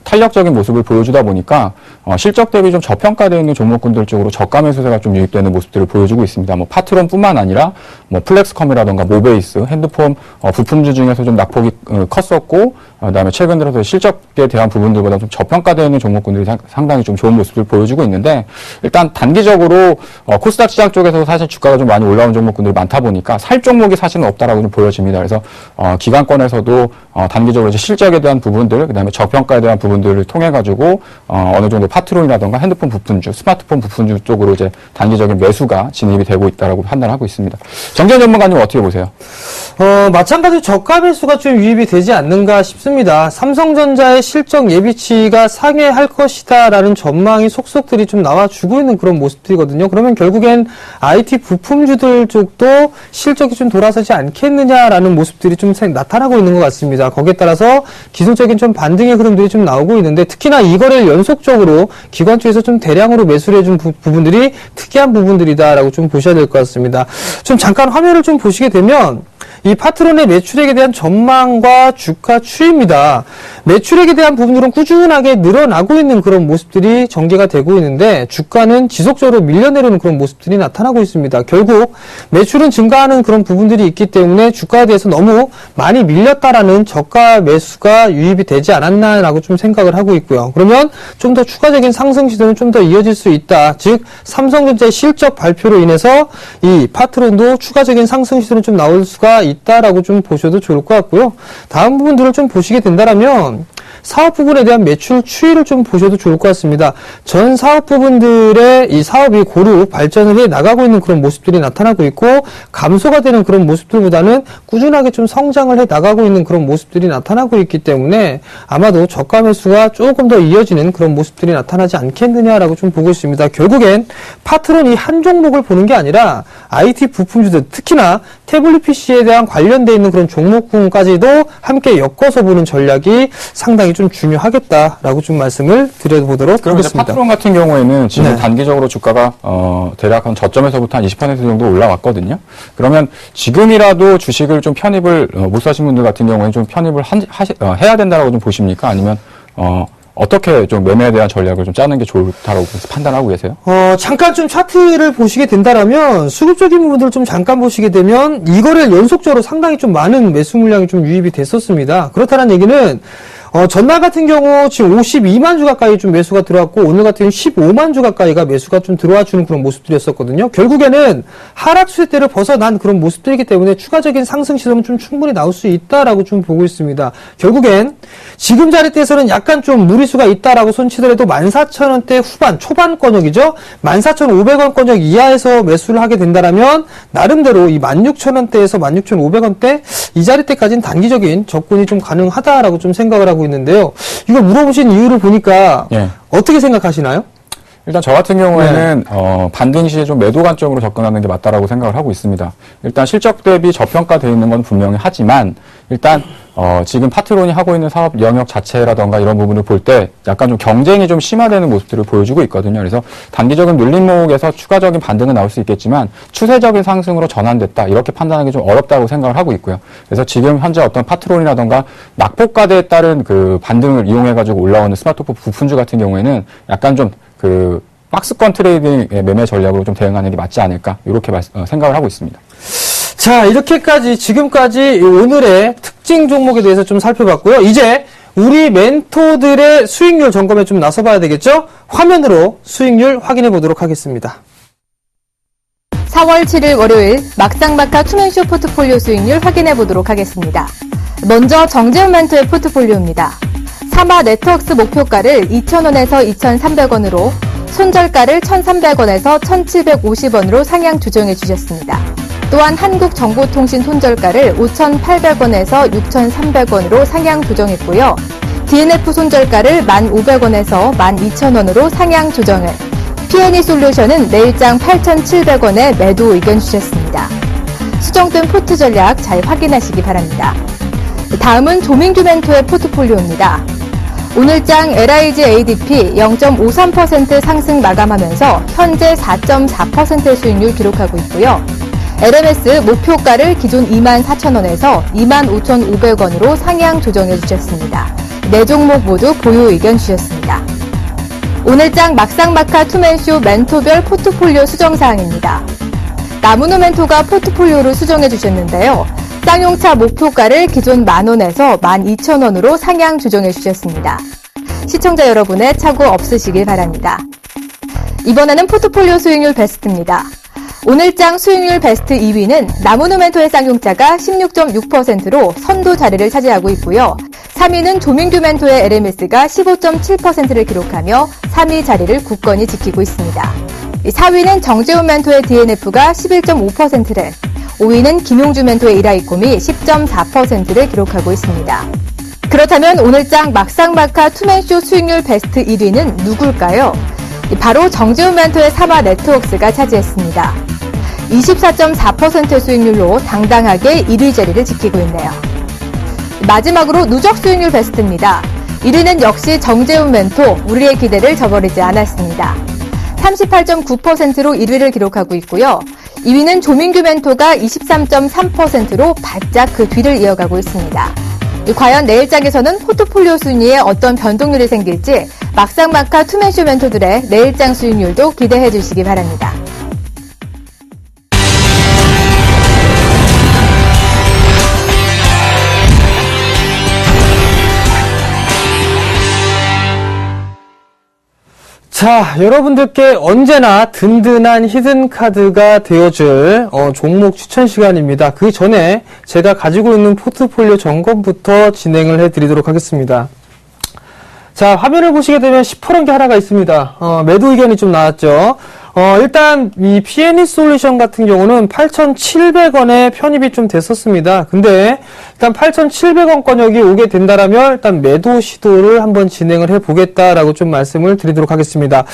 S3: 탄력적인 모습을 보여주다 보니까 실적 대비 좀 저평가되어 있는 종목군들 쪽으로 저가 매수세가 좀 유입되는 모습들을 보여주고 있습니다. 뭐 파트론뿐만 아니라 뭐 플렉스컴이라던가 모베이스, 핸드폰 부품주 중에서 좀 낙폭이 컸었고, 그다음에 최근 들어서 실적에 대한 부분들보다 좀 저평가되어 있는 종목군들이 상당히 좀 좋은 모습을 보여주고 있는데, 일단 단기적으로 코스닥 시장 쪽에서 사실 주가가 좀 많이 올라온 종목군들이 많다 보니까 살 종목이 사실은 없다라고 좀 보여집니다. 그래서 기관권에서도 단기적으로 이제 실적에 대한 부분들, 그다음에 저평가에 대한 부분들을 통해 가지고 어느 정도 파트론이라던가 핸드폰 부품주, 스마트폰 부품주 쪽으로 이제 단기적인 매수가 진입이 되고 있다라고 판단하고 있습니다. 정재현 전문가님 어떻게 보세요?
S2: 마찬가지로 저가 매수가 좀 유입이 되지 않는가 싶습니다. 삼성전자의 실적 예비치가 상회할 것이다라는 전망이 속속들이 좀 나와주고 있는 그런 모습들이거든요. 그러면 결국엔 IT 부품주들 쪽도 실적이 좀 돌아서지 않겠느냐라는 모습들이 좀 나타나고 있는 것 같습니다. 거기에 따라서 기술적인 좀 반등의 흐름들이 좀 나오고 있는데, 특히나 이 거래를 연속적으로 기관 쪽에서 좀 대량으로 매수를 해준 부분들이 특이한 부분들이다라고 좀 보셔야 될 것 같습니다. 좀 잠깐 화면을 좀 보시게 되면 이 파트론의 매출액에 대한 전망과 주가 추이입니다. 매출액에 대한 부분들은 꾸준하게 늘어나고 있는 그런 모습들이 전개가 되고 있는데, 주가는 지속적으로 밀려내려는 그런 모습들이 나타나고 있습니다. 결국 매출은 증가하는 그런 부분들이 있기 때문에 주가에 대해서 너무 많이 밀렸다라는 저가 매수가 유입이 되지 않았나라고 좀 생각을 하고 있고요. 그러면 좀 더 추가적인 상승 시도는 좀 더 이어질 수 있다. 즉 삼성전자의 실적 발표로 인해서 이 파트론도 추가적인 상승 시도는 좀 나올 수가 있다라고 좀 보셔도 좋을 것 같고요. 다음 부분들을 좀 보시게 된다면 사업 부분에 대한 매출 추이를 좀 보셔도 좋을 것 같습니다. 전 사업 부분들의 이 사업이 고루 발전을 해 나가고 있는 그런 모습들이 나타나고 있고, 감소가 되는 그런 모습들보다는 꾸준하게 좀 성장을 해 나가고 있는 그런 모습들이 나타나고 있기 때문에 아마도 저가 매수가 조금 더 이어지는 그런 모습들이 나타나지 않겠느냐라고 좀 보고 있습니다. 결국엔 파트론 이 한 종목을 보는 게 아니라 IT 부품주들, 특히나 태블릿 PC에 대한 관련되어 있는 그런 종목군까지도 함께 엮어서 보는 전략이 상당히 좀 중요하겠다라고 좀 말씀을 드려보도록
S3: 그럼 이제
S2: 하겠습니다.
S3: 파트론 같은 경우에는 지금
S2: 네.
S3: 단기적으로 주가가 대략 한 저점에서부터 한 20% 정도 올라왔거든요. 그러면 지금이라도 주식을 좀 편입을 못 사신 분들 같은 경우에는 좀 편입을 해야 된다라고 좀 보십니까? 아니면 어떻게 좀 매매에 대한 전략을 좀 짜는 게 좋다라고 판단하고 계세요?
S2: 잠깐 좀 차트를 보시게 된다면, 수급적인 부분들을 좀 잠깐 보시게 되면 이거를 연속적으로 상당히 좀 많은 매수 물량이 좀 유입이 됐었습니다. 그렇다는 얘기는 전날 같은 경우 지금 52만 주 가까이 좀 매수가 들어왔고, 오늘 같은 경우 15만 주 가까이가 매수가 좀 들어와 주는 그런 모습들이었었거든요. 결국에는 하락 추세대를 벗어난 그런 모습들이기 때문에 추가적인 상승 시도는 좀 충분히 나올 수 있다라고 좀 보고 있습니다. 결국엔 지금 자리대에서는 약간 좀 무리수가 있다라고 손치더라도 14,000원대 후반, 초반권역이죠. 14,500원권역 이하에서 매수를 하게 된다면 나름대로 이 16,000원대에서 16,500원대 이 자리대까지는 단기적인 접근이 좀 가능하다라고 좀 생각을 하고 있는데요. 이거 물어보신 이유를 보니까
S3: 예.
S2: 어떻게 생각하시나요?
S3: 일단 저 같은 경우에는 반등 시에 좀 매도 관점으로 접근하는 게 맞다라고 생각을 하고 있습니다. 일단 실적 대비 저평가되어 있는 건 분명히 하지만, 일단 지금 파트론이 하고 있는 사업 영역 자체라던가 이런 부분을 볼 때 약간 좀 경쟁이 좀 심화되는 모습들을 보여주고 있거든요. 그래서 단기적인 눌림목에서 추가적인 반등은 나올 수 있겠지만 추세적인 상승으로 전환됐다, 이렇게 판단하기 좀 어렵다고 생각을 하고 있고요. 그래서 지금 현재 어떤 파트론이라던가 낙폭과대에 따른 그 반등을 이용해가지고 올라오는 스마트폰 부품주 같은 경우에는 약간 좀 박스권 트레이딩 매매 전략으로 좀 대응하는 게 맞지 않을까, 이렇게 생각을 하고 있습니다.
S2: 자, 이렇게까지 지금까지 오늘의 특징 종목에 대해서 좀 살펴봤고요. 이제 우리 멘토들의 수익률 점검에 좀 나서봐야 되겠죠? 화면으로 수익률 확인해 보도록 하겠습니다.
S4: 4월 7일 월요일 막상막하 투맨쇼 포트폴리오 수익률 확인해 보도록 하겠습니다. 먼저 정재훈 멘토의 포트폴리오입니다. 사마 네트워크스 목표가를 2,000원에서 2,300원으로, 손절가를 1,300원에서 1,750원으로 상향 조정해 주셨습니다. 또한 한국정보통신 손절가를 5,800원에서 6,300원으로 상향 조정했고요. DNF 손절가를 1,500원에서 12,000원으로 상향 조정을, P&E 솔루션은 내일장 8,700원에 매도 의견 주셨습니다. 수정된 포트 전략 잘 확인하시기 바랍니다. 다음은 조민규 멘토의 포트폴리오입니다. 오늘장 LIG ADP 0.53% 상승 마감하면서 현재 4.4% 수익률 기록하고 있고요. LMS 목표가를 기존 24,000원에서 25,500원으로 상향 조정해 주셨습니다. 네 종목 모두 보유 의견 주셨습니다. 오늘장 막상막하 투맨쇼 멘토별 포트폴리오 수정사항입니다. 나무노 멘토가 포트폴리오를 수정해 주셨는데요. 쌍용차 목표가를 기존 10,000원에서 12,000원으로 상향 조정해 주셨습니다. 시청자 여러분의 착오 없으시길 바랍니다. 이번에는 포트폴리오 수익률 베스트입니다. 오늘장 수익률 베스트 2위는 나무누멘토의 쌍용자가 16.6%로 선두 자리를 차지하고 있고요. 3위는 조민규멘토의 LMS가 15.7%를 기록하며 3위 자리를 굳건히 지키고 있습니다. 4위는 정재훈멘토의 DNF가 11.5%를, 5위는 김용주멘토의 이라이콤이 10.4%를 기록하고 있습니다. 그렇다면 오늘장 막상막하 투맨쇼 수익률 베스트 1위는 누굴까요? 바로 정재훈멘토의 사마 네트워크스가 차지했습니다. 24.4%의 수익률로 당당하게 1위 자리를 지키고 있네요. 마지막으로 누적 수익률 베스트입니다. 1위는 역시 정재훈 멘토, 우리의 기대를 저버리지 않았습니다. 38.9%로 1위를 기록하고 있고요. 2위는 조민규 멘토가 23.3%로 바짝 그 뒤를 이어가고 있습니다. 과연 내일장에서는 포트폴리오 순위에 어떤 변동률이 생길지 막상막하 투맨쇼 멘토들의 내일장 수익률도 기대해 주시기 바랍니다.
S2: 자, 여러분들께 언제나 든든한 히든카드가 되어줄 종목 추천 시간입니다. 그 전에 제가 가지고 있는 포트폴리오 점검부터 진행을 해드리도록 하겠습니다. 자, 화면을 보시게 되면 시퍼런 게 하나가 있습니다. 매도 의견이 좀 나왔죠. 일단 이 PNE 솔루션 같은 경우는 8,700원에 편입이 좀 됐었습니다. 근데 일단 8,700원권역이 오게 된다라면 일단 매도 시도를 한번 진행을 해보겠다라고 좀 말씀을 드리도록 하겠습니다.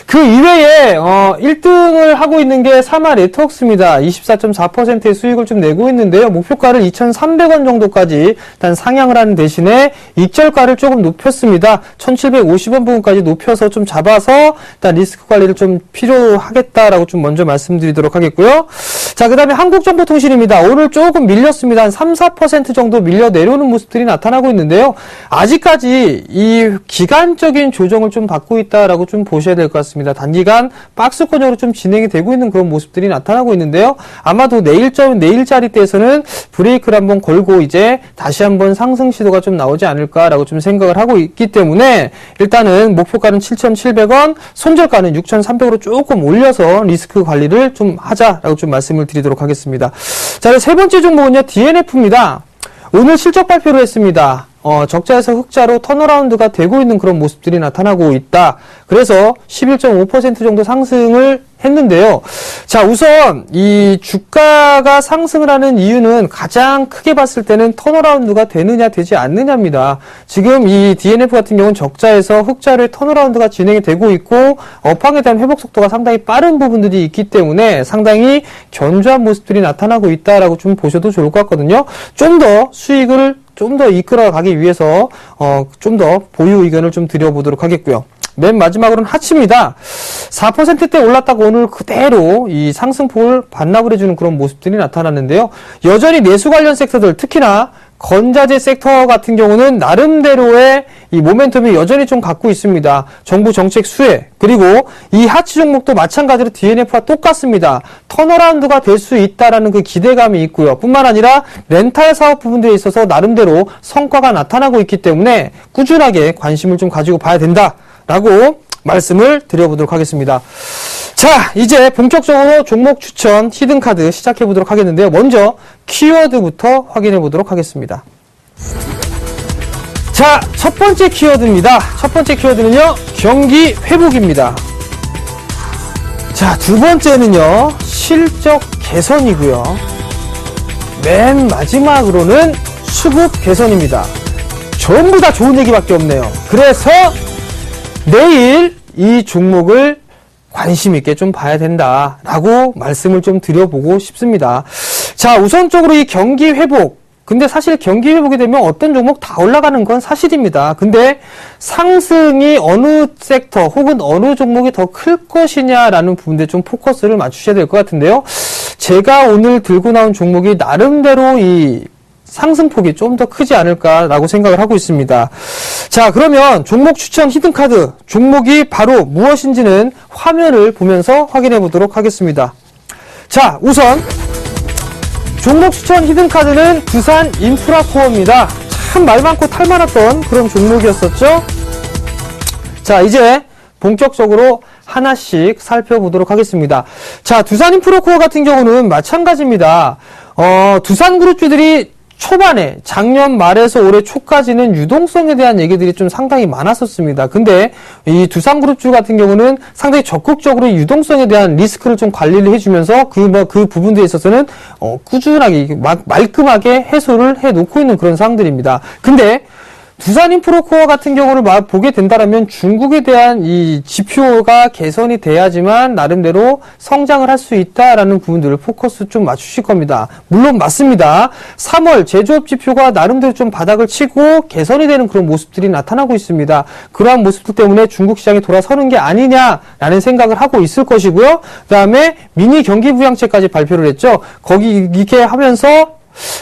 S2: 그 이외에 1등을 하고 있는 게 사마 네트워크스입니다. 24.4%의 수익을 좀 내고 있는데요. 목표가를 2,300원 정도까지 일단 상향을 하는 대신에 익절가를 조금 높였습니다. 1,750원 부분까지 높여서 좀 잡아서 일단 리스크 관리를 좀 필요하겠다라고 좀 먼저 말씀드리도록 하겠고요. 자, 그 다음에 한국정보통신입니다. 오늘 조금 밀렸습니다. 한 3, 4% 정도 밀려 내려오는 모습들이 나타나고 있는데요. 아직까지 이 기간적인 조정을 좀 받고 있다라고 좀 보셔야 될 것 같습니다. 단기간 박스권으로 좀 진행이 되고 있는 그런 모습들이 나타나고 있는데요. 아마도 내일자리 때에서는 브레이크를 한번 걸고 이제 다시 한번 상승 시도가 좀 나오지 않을까라고 좀 생각을 하고 있기 때문에 일단은 목표가는 7,700원, 손절가는 6,300원으로 조금 올려서 리스크 관리를 좀 하자라고 좀 말씀을 드리도록 하겠습니다. 자, 세 번째 종목은요, DNF입니다. 오늘 실적 발표를 했습니다. 적자에서 흑자로 턴어라운드가 되고 있는 그런 모습들이 나타나고 있다. 그래서 11.5% 정도 상승을 했는데요. 자, 우선 이 주가가 상승을 하는 이유는 가장 크게 봤을 때는 턴어라운드가 되느냐 되지 않느냐입니다. 지금 이 DNF 같은 경우는 적자에서 흑자를 턴어라운드가 진행이 되고 있고 업황에 대한 회복 속도가 상당히 빠른 부분들이 있기 때문에 상당히 견조한 모습들이 나타나고 있다라고 좀 보셔도 좋을 것 같거든요. 좀 더 수익을 좀 더 이끌어 가기 위해서 좀 더 보유 의견을 좀 드려보도록 하겠고요. 맨 마지막으로는 하치입니다. 4%대 올랐다가 오늘 그대로 이 상승폭을 반납을 해주는 그런 모습들이 나타났는데요. 여전히 내수 관련 섹터들, 특히나 건자재 섹터 같은 경우는 나름대로의 이 모멘텀이 여전히 좀 갖고 있습니다. 정부 정책 수혜, 그리고 이 하치 종목도 마찬가지로 DNF와 똑같습니다. 턴어라운드가 될 수 있다라는 그 기대감이 있고요. 뿐만 아니라 렌탈 사업 부분들에 있어서 나름대로 성과가 나타나고 있기 때문에 꾸준하게 관심을 좀 가지고 봐야 된다라고 말씀을 드려보도록 하겠습니다. 자, 이제 본격적으로 종목 추천 히든카드 시작해보도록 하겠는데요. 먼저 키워드부터 확인해보도록 하겠습니다. 자, 첫 번째 키워드입니다. 첫 번째 키워드는요, 경기 회복입니다. 자, 두 번째는요, 실적 개선이고요. 맨 마지막으로는 수급 개선입니다. 전부 다 좋은 얘기밖에 없네요. 그래서 내일 이 종목을 관심 있게 좀 봐야 된다라고 말씀을 좀 드려보고 싶습니다. 자, 우선적으로 이 경기 회복. 근데 사실 경기 회복이 되면 어떤 종목 다 올라가는 건 사실입니다. 근데 상승이 어느 섹터 혹은 어느 종목이 더 클 것이냐라는 부분에 좀 포커스를 맞추셔야 될 것 같은데요. 제가 오늘 들고 나온 종목이 나름대로 이 상승폭이 좀 더 크지 않을까라고 생각을 하고 있습니다. 자, 그러면 종목 추천 히든카드, 종목이 바로 무엇인지는 화면을 보면서 확인해 보도록 하겠습니다. 자, 우선 종목 추천 히든카드는 두산 인프라코어입니다. 참 말 많고 탈 많았던 그런 종목이었었죠. 자, 이제 본격적으로 하나씩 살펴보도록 하겠습니다. 자, 두산인프로코어 같은 경우는 마찬가지입니다. 두산그룹주들이 초반에 작년 말에서 올해 초까지는 유동성에 대한 얘기들이 좀 상당히 많았었습니다. 근데 이 두산그룹주 같은 경우는 상당히 적극적으로 유동성에 대한 리스크를 좀 관리를 해주면서 그 부분들에 있어서는 꾸준하게 말끔하게 해소를 해놓고 있는 그런 상황들입니다. 근데 두산인프로코어 같은 경우를 보게 된다면 중국에 대한 이 지표가 개선이 돼야지만 나름대로 성장을 할 수 있다라는 부분들을 포커스 좀 맞추실 겁니다. 물론 맞습니다. 3월 제조업 지표가 나름대로 좀 바닥을 치고 개선이 되는 그런 모습들이 나타나고 있습니다. 그러한 모습들 때문에 중국 시장이 돌아서는 게 아니냐라는 생각을 하고 있을 것이고요. 그 다음에 미니 경기부양책까지 발표를 했죠. 거기 이렇게 하면서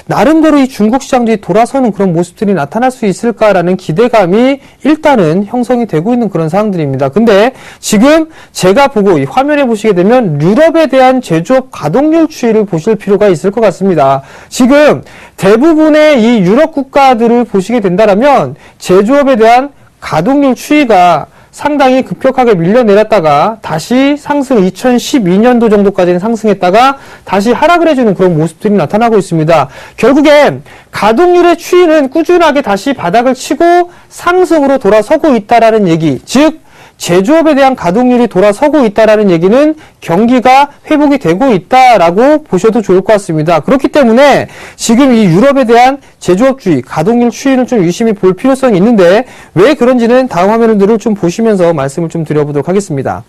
S2: 나름대로 이 중국 시장들이 돌아서는 그런 모습들이 나타날 수 있을까라는 기대감이 일단은 형성이 되고 있는 그런 상황들입니다. 근데 지금 제가 보고 이 화면에 보시게 되면 유럽에 대한 제조업 가동률 추이를 보실 필요가 있을 것 같습니다. 지금 대부분의 이 유럽 국가들을 보시게 된다면 제조업에 대한 가동률 추이가 상당히 급격하게 밀려내렸다가 다시 상승 2012년도 정도까지는 상승했다가 다시 하락을 해주는 그런 모습들이 나타나고 있습니다. 결국엔 가동률의 추이는 꾸준하게 다시 바닥을 치고 상승으로 돌아서고 있다라는 얘기, 즉 제조업에 대한 가동률이 돌아서고 있다라는 얘기는 경기가 회복이 되고 있다라고 보셔도 좋을 것 같습니다. 그렇기 때문에 지금 이 유럽에 대한 제조업주의, 가동률 추이는 좀 유심히 볼 필요성이 있는데 왜 그런지는 다음 화면들을 좀 보시면서 말씀을 좀 드려보도록 하겠습니다.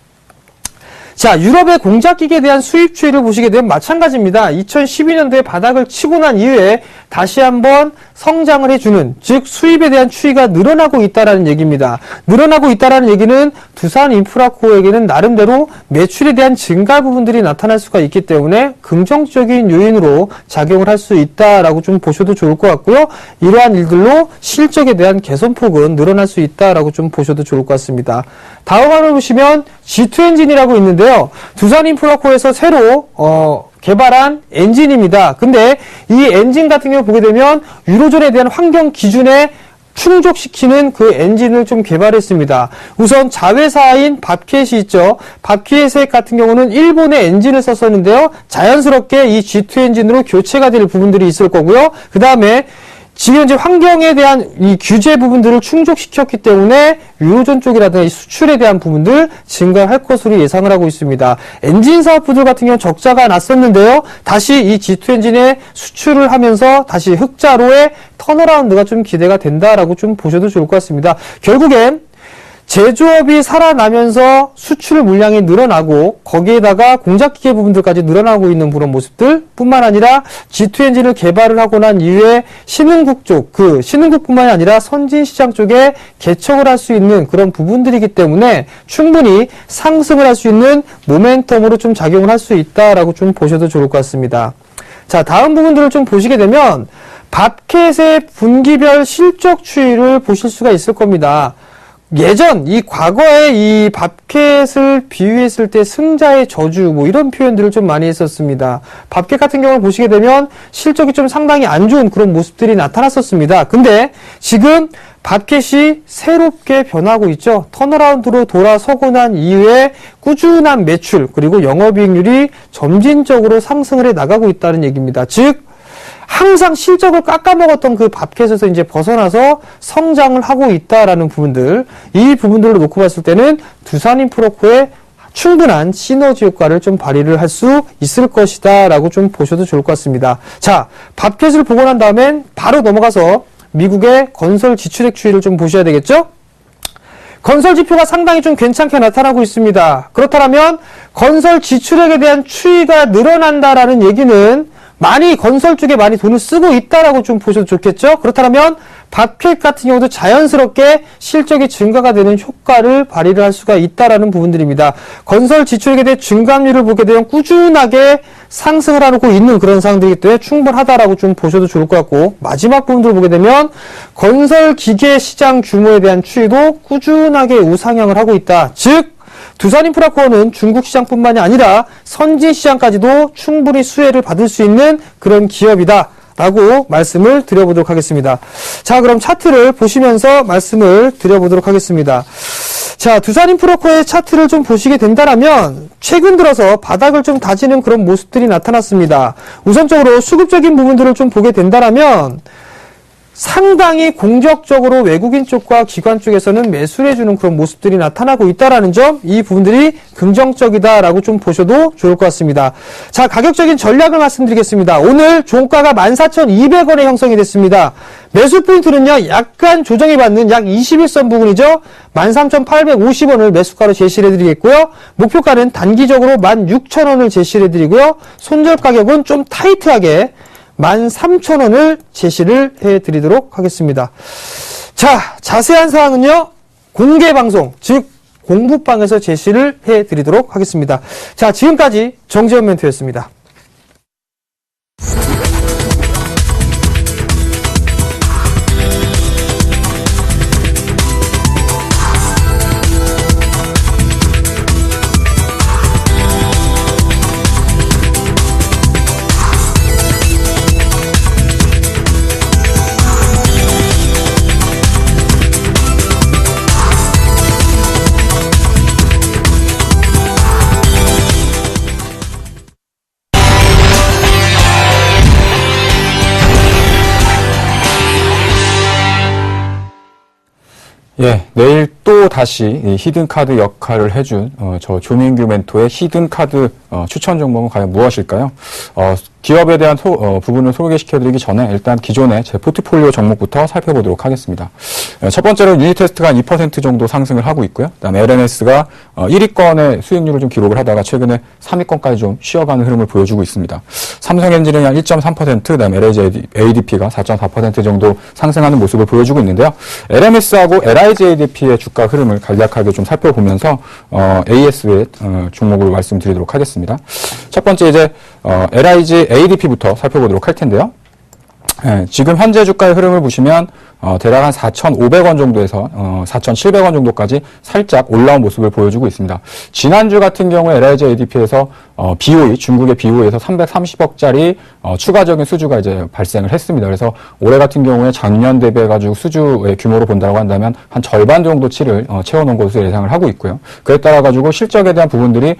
S2: 자, 유럽의 공작기계에 대한 수입 추이를 보시게 되면 마찬가지입니다. 2012년도에 바닥을 치고 난 이후에 다시 한번 성장을 해주는, 즉 수입에 대한 추이가 늘어나고 있다라는 얘기입니다. 늘어나고 있다라는 얘기는 두산인프라코어에게는 나름대로 매출에 대한 증가 부분들이 나타날 수가 있기 때문에 긍정적인 요인으로 작용을 할 수 있다라고 좀 보셔도 좋을 것 같고요. 이러한 일들로 실적에 대한 개선폭은 늘어날 수 있다라고 좀 보셔도 좋을 것 같습니다. 다음 화면을 보시면 G2 엔진이라고 있는데요. 두산인프라코어에서 새로 개발한 엔진입니다. 근데 이 엔진 같은 경우 보게 되면 유로존에 대한 환경 기준에 충족시키는 그 엔진을 좀 개발했습니다. 우선 자회사인 밥캣이 있죠. 밥캣 같은 경우는 일본의 엔진을 썼었는데요. 자연스럽게 이 G2 엔진으로 교체가 될 부분들이 있을 거고요. 그 다음에 지금 현재 환경에 대한 이 규제 부분들을 충족시켰기 때문에 유로존 쪽이라든가 이 수출에 대한 부분들 증가할 것으로 예상을 하고 있습니다. 엔진 사업부들 같은 경우는 적자가 났었는데요. 다시 이 G2 엔진에 수출을 하면서 다시 흑자로의 턴어라운드가 좀 기대가 된다라고 좀 보셔도 좋을 것 같습니다. 결국엔 제조업이 살아나면서 수출 물량이 늘어나고 거기에다가 공작기계 부분들까지 늘어나고 있는 그런 모습들 뿐만 아니라 G2 엔진을 개발을 하고 난 이후에 신흥국 쪽, 그 신흥국뿐만이 아니라 선진시장 쪽에 개척을 할 수 있는 그런 부분들이기 때문에 충분히 상승을 할 수 있는 모멘텀으로 좀 작용을 할 수 있다라고 좀 보셔도 좋을 것 같습니다. 자, 다음 부분들을 좀 보시게 되면 밥캣의 분기별 실적 추이를 보실 수가 있을 겁니다. 예전 이 과거에 이 밥캣을 비유했을 때 승자의 저주 뭐 이런 표현들을 좀 많이 했었습니다. 밥캣 같은 경우를 보시게 되면 실적이 좀 상당히 안 좋은 그런 모습들이 나타났었습니다. 근데 지금 밥캣이 새롭게 변하고 있죠. 턴어라운드로 돌아서고 난 이후에 꾸준한 매출 그리고 영업이익률이 점진적으로 상승을 해 나가고 있다는 얘기입니다. 즉 항상 실적을 깎아먹었던 그 밥캣에서 이제 벗어나서 성장을 하고 있다라는 부분들, 이 부분들로 놓고 봤을 때는 두산인프로코어의 충분한 시너지 효과를 좀 발휘를 할 수 있을 것이다 라고 좀 보셔도 좋을 것 같습니다. 자, 밥캣을 보고 난 다음엔 바로 넘어가서 미국의 건설 지출액 추이를 좀 보셔야 되겠죠? 건설 지표가 상당히 좀 괜찮게 나타나고 있습니다. 그렇다면 건설 지출액에 대한 추이가 늘어난다라는 얘기는 많이 건설 쪽에 많이 돈을 쓰고 있다라고 좀 보셔도 좋겠죠. 그렇다면 밥캣 같은 경우도 자연스럽게 실적이 증가가 되는 효과를 발휘를 할 수가 있다라는 부분들입니다. 건설 지출액에 대해 증감률을 보게 되면 꾸준하게 상승을 하고 있는 그런 상황들이기 때문에 충분하다라고 좀 보셔도 좋을 것 같고, 마지막 부분들을 보게 되면 건설 기계 시장 규모에 대한 추이도 꾸준하게 우상향을 하고 있다. 즉 두산인프라코어는 중국 시장뿐만이 아니라 선진 시장까지도 충분히 수혜를 받을 수 있는 그런 기업이다 라고 말씀을 드려보도록 하겠습니다. 자, 그럼 차트를 보시면서 말씀을 드려보도록 하겠습니다. 자, 두산인프라코의 차트를 좀 보시게 된다면 최근 들어서 바닥을 좀 다지는 그런 모습들이 나타났습니다. 우선적으로 수급적인 부분들을 좀 보게 된다면 상당히 공격적으로 외국인 쪽과 기관 쪽에서는 매수를 해주는 그런 모습들이 나타나고 있다는 점, 이 부분들이 긍정적이다라고 좀 보셔도 좋을 것 같습니다. 자, 가격적인 전략을 말씀드리겠습니다. 오늘 종가가 14,200원에 형성이 됐습니다. 매수 포인트는요, 약간 조정이 받는 약 21선 부분이죠. 13,850원을 매수가로 제시를 해드리겠고요. 목표가는 단기적으로 16,000원을 제시를 해드리고요. 손절 가격은 좀 타이트하게 13,000원을 제시를 해드리도록 하겠습니다. 자, 자세한 사항은요, 공개 방송, 즉 공부방에서 제시를 해드리도록 하겠습니다. 자, 지금까지 정재현 멘토였습니다.
S3: 예, 내일 또 다시 이 히든카드 역할을 해준 저 조민규 멘토의 히든카드 추천 종목은 과연 무엇일까요? 기업에 대한 부분을 소개시켜드리기 전에 일단 기존의 제 포트폴리오 종목부터 살펴보도록 하겠습니다. 첫 번째로 유니테스트가 2% 정도 상승을 하고 있고요. 그다음에 LNS가 1위권의 수익률을 좀 기록을 하다가 최근에 3위권까지 좀 쉬어가는 흐름을 보여주고 있습니다. 삼성엔진은 약 1.3%, 그다음에 LG ADP가 4.4% 정도 상승하는 모습을 보여주고 있는데요. LMS하고 LIG ADP의 주가 흐름을 간략하게 좀 살펴보면서 AS의 종목을 말씀드리도록 하겠습니다. 첫 번째 이제 LIG ADP부터 살펴보도록 할 텐데요. 예, 지금 현재 주가의 흐름을 보시면 대략 한 4,500원 정도에서 4,700원 정도까지 살짝 올라온 모습을 보여주고 있습니다. 지난주 같은 경우에 LIG ADP에서 BOE, 중국의 BOE에서 330억짜리 추가적인 수주가 이제 발생을 했습니다. 그래서 올해 같은 경우에 작년 대비해가지고 수주의 규모로 본다고 한다면 한 절반 정도치를 채워놓은 것으로 예상을 하고 있고요. 그에 따라가지고 실적에 대한 부분들이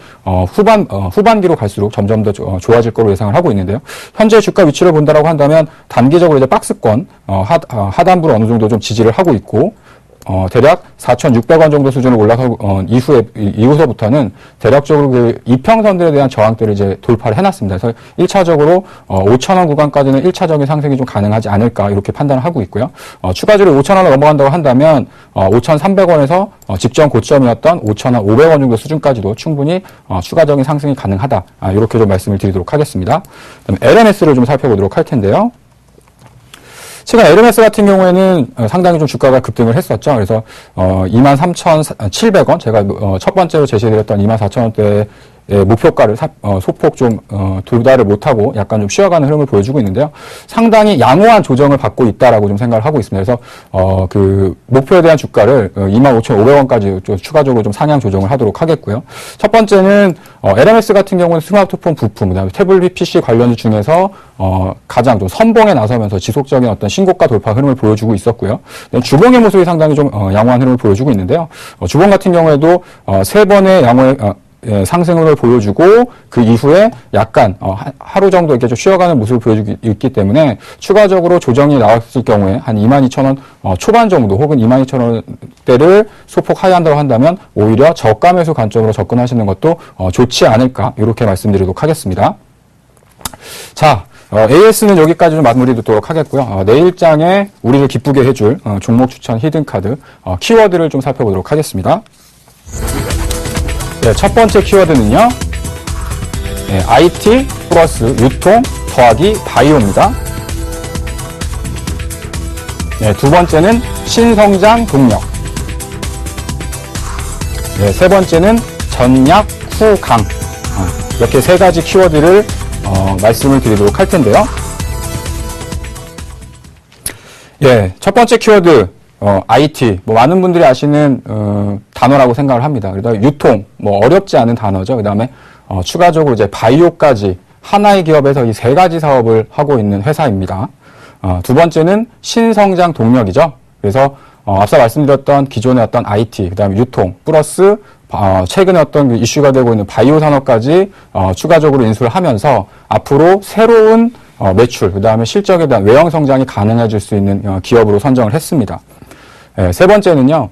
S3: 후반기로 갈수록 점점 더 좋아질 거로 예상을 하고 있는데요. 현재 주가 위치를 본다라고 한다면 단기적으로 이제 박스권 하단부로 어느 정도 좀 지지를 하고 있고 대략 4,600원 정도 수준으로 올라가고 이후서부터는 대략적으로 그 이평선들에 대한 저항대를 이제 돌파를 해놨습니다. 그래서 1차적으로 5,000원 구간까지는 1차적인 상승이 좀 가능하지 않을까 이렇게 판단을 하고 있고요. 추가적으로 5,000원을 넘어간다고 한다면 5,300원에서 직전 고점이었던 5,500원 정도 수준까지도 충분히 추가적인 상승이 가능하다. 이렇게 좀 말씀을 드리도록 하겠습니다. 그다음에 LNS를 좀 살펴보도록 할 텐데요. 최근 LMS 같은 경우에는 상당히 좀 주가가 급등을 했었죠. 그래서 23,700원, 제가 첫 번째로 제시해드렸던 24,000원대의 목표가를 소폭 좀 도달을 못하고 약간 좀 쉬어가는 흐름을 보여주고 있는데요. 상당히 양호한 조정을 받고 있다라고 좀 생각을 하고 있습니다. 그래서 그 목표에 대한 주가를 25,500원까지 좀 추가적으로 좀 상향 조정을 하도록 하겠고요. 첫 번째는 LMS 같은 경우는 스마트폰 부품, 그다음에 태블릿 PC 관련주 중에서 가장 좀 선봉에 나서면서 지속적인 어떤 신고가 돌파 흐름을 보여주고 있었고요. 주봉의 모습이 상당히 좀 양호한 흐름을 보여주고 있는데요. 주봉 같은 경우에도 세 번의 양호의 상승을 보여주고 그 이후에 약간 하루 정도 이렇게 좀 쉬어가는 모습을 보여주고 있기 때문에 추가적으로 조정이 나왔을 경우에 한 22,000원 초반 정도 혹은 22,000원대를 소폭 하회한다고 한다면 오히려 저가 매수 관점으로 접근하시는 것도 좋지 않을까 이렇게 말씀드리도록 하겠습니다. 자, AS는 여기까지 좀 마무리 듣도록 하겠고요. 내일장에 우리를 기쁘게 해줄 종목 추천 히든카드 키워드를 좀 살펴보도록 하겠습니다. 네, 첫 번째 키워드는요. 네, IT 플러스 유통 더하기 바이오입니다. 네, 두 번째는 신성장 동력. 네, 세 번째는 전약 후 강. 이렇게 세 가지 키워드를 말씀을 드리도록 할 텐데요. 예, 첫 번째 키워드 IT, 많은 분들이 아시는 단어라고 생각을 합니다. 그다음에 유통, 어렵지 않은 단어죠. 그다음에 추가적으로 이제 바이오까지 하나의 기업에서 이 세 가지 사업을 하고 있는 회사입니다. 두 번째는 신성장 동력이죠. 그래서 앞서 말씀드렸던 기존의 어떤 IT, 그다음에 유통, 플러스 최근에 어떤 그 이슈가 되고 있는 바이오 산업까지 추가적으로 인수를 하면서 앞으로 새로운 매출, 그다음에 실적에 대한 외형 성장이 가능해질 수 있는 기업으로 선정을 했습니다. 세 번째는요.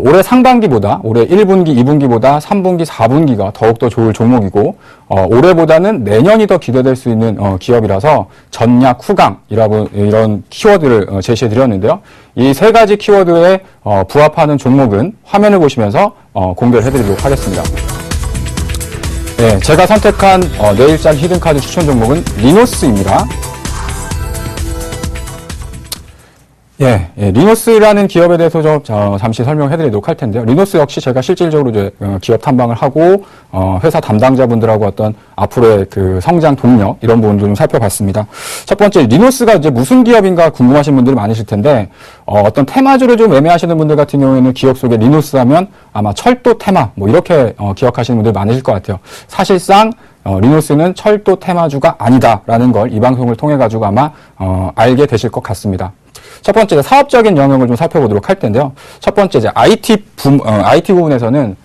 S3: 올해 상반기보다 올해 1분기, 2분기보다 3분기, 4분기가 더욱더 좋을 종목이고 올해보다는 내년이 더 기대될 수 있는 기업이라서 전략 후강이라고 이런 키워드를 제시해 드렸는데요. 이 세 가지 키워드에 부합하는 종목은 화면을 보시면서 공개를 해드리도록 하겠습니다. 네, 제가 선택한 내일장 히든카드 추천 종목은 리노스입니다. 리노스라는 기업에 대해서 좀 잠시 설명해 드리도록 할 텐데요. 리노스 역시 제가 실질적으로 이제 기업 탐방을 하고 회사 담당자분들하고 어떤 앞으로의 그 성장 동력 이런 부분도 좀 살펴봤습니다. 첫 번째, 리노스가 이제 무슨 기업인가 궁금하신 분들이 많으실 텐데 어떤 테마주를 좀 매매하시는 분들 같은 경우에는 기업 속에 리노스 하면 아마 철도 테마 뭐 이렇게 기억하시는 분들 많으실 것 같아요. 사실상 리노스는 철도 테마주가 아니다라는 걸 이 방송을 통해 가지고 아마 알게 되실 것 같습니다. 첫 번째, 사업적인 영역을 좀 살펴보도록 할 텐데요. 첫 번째, 이제 IT 부분에서는,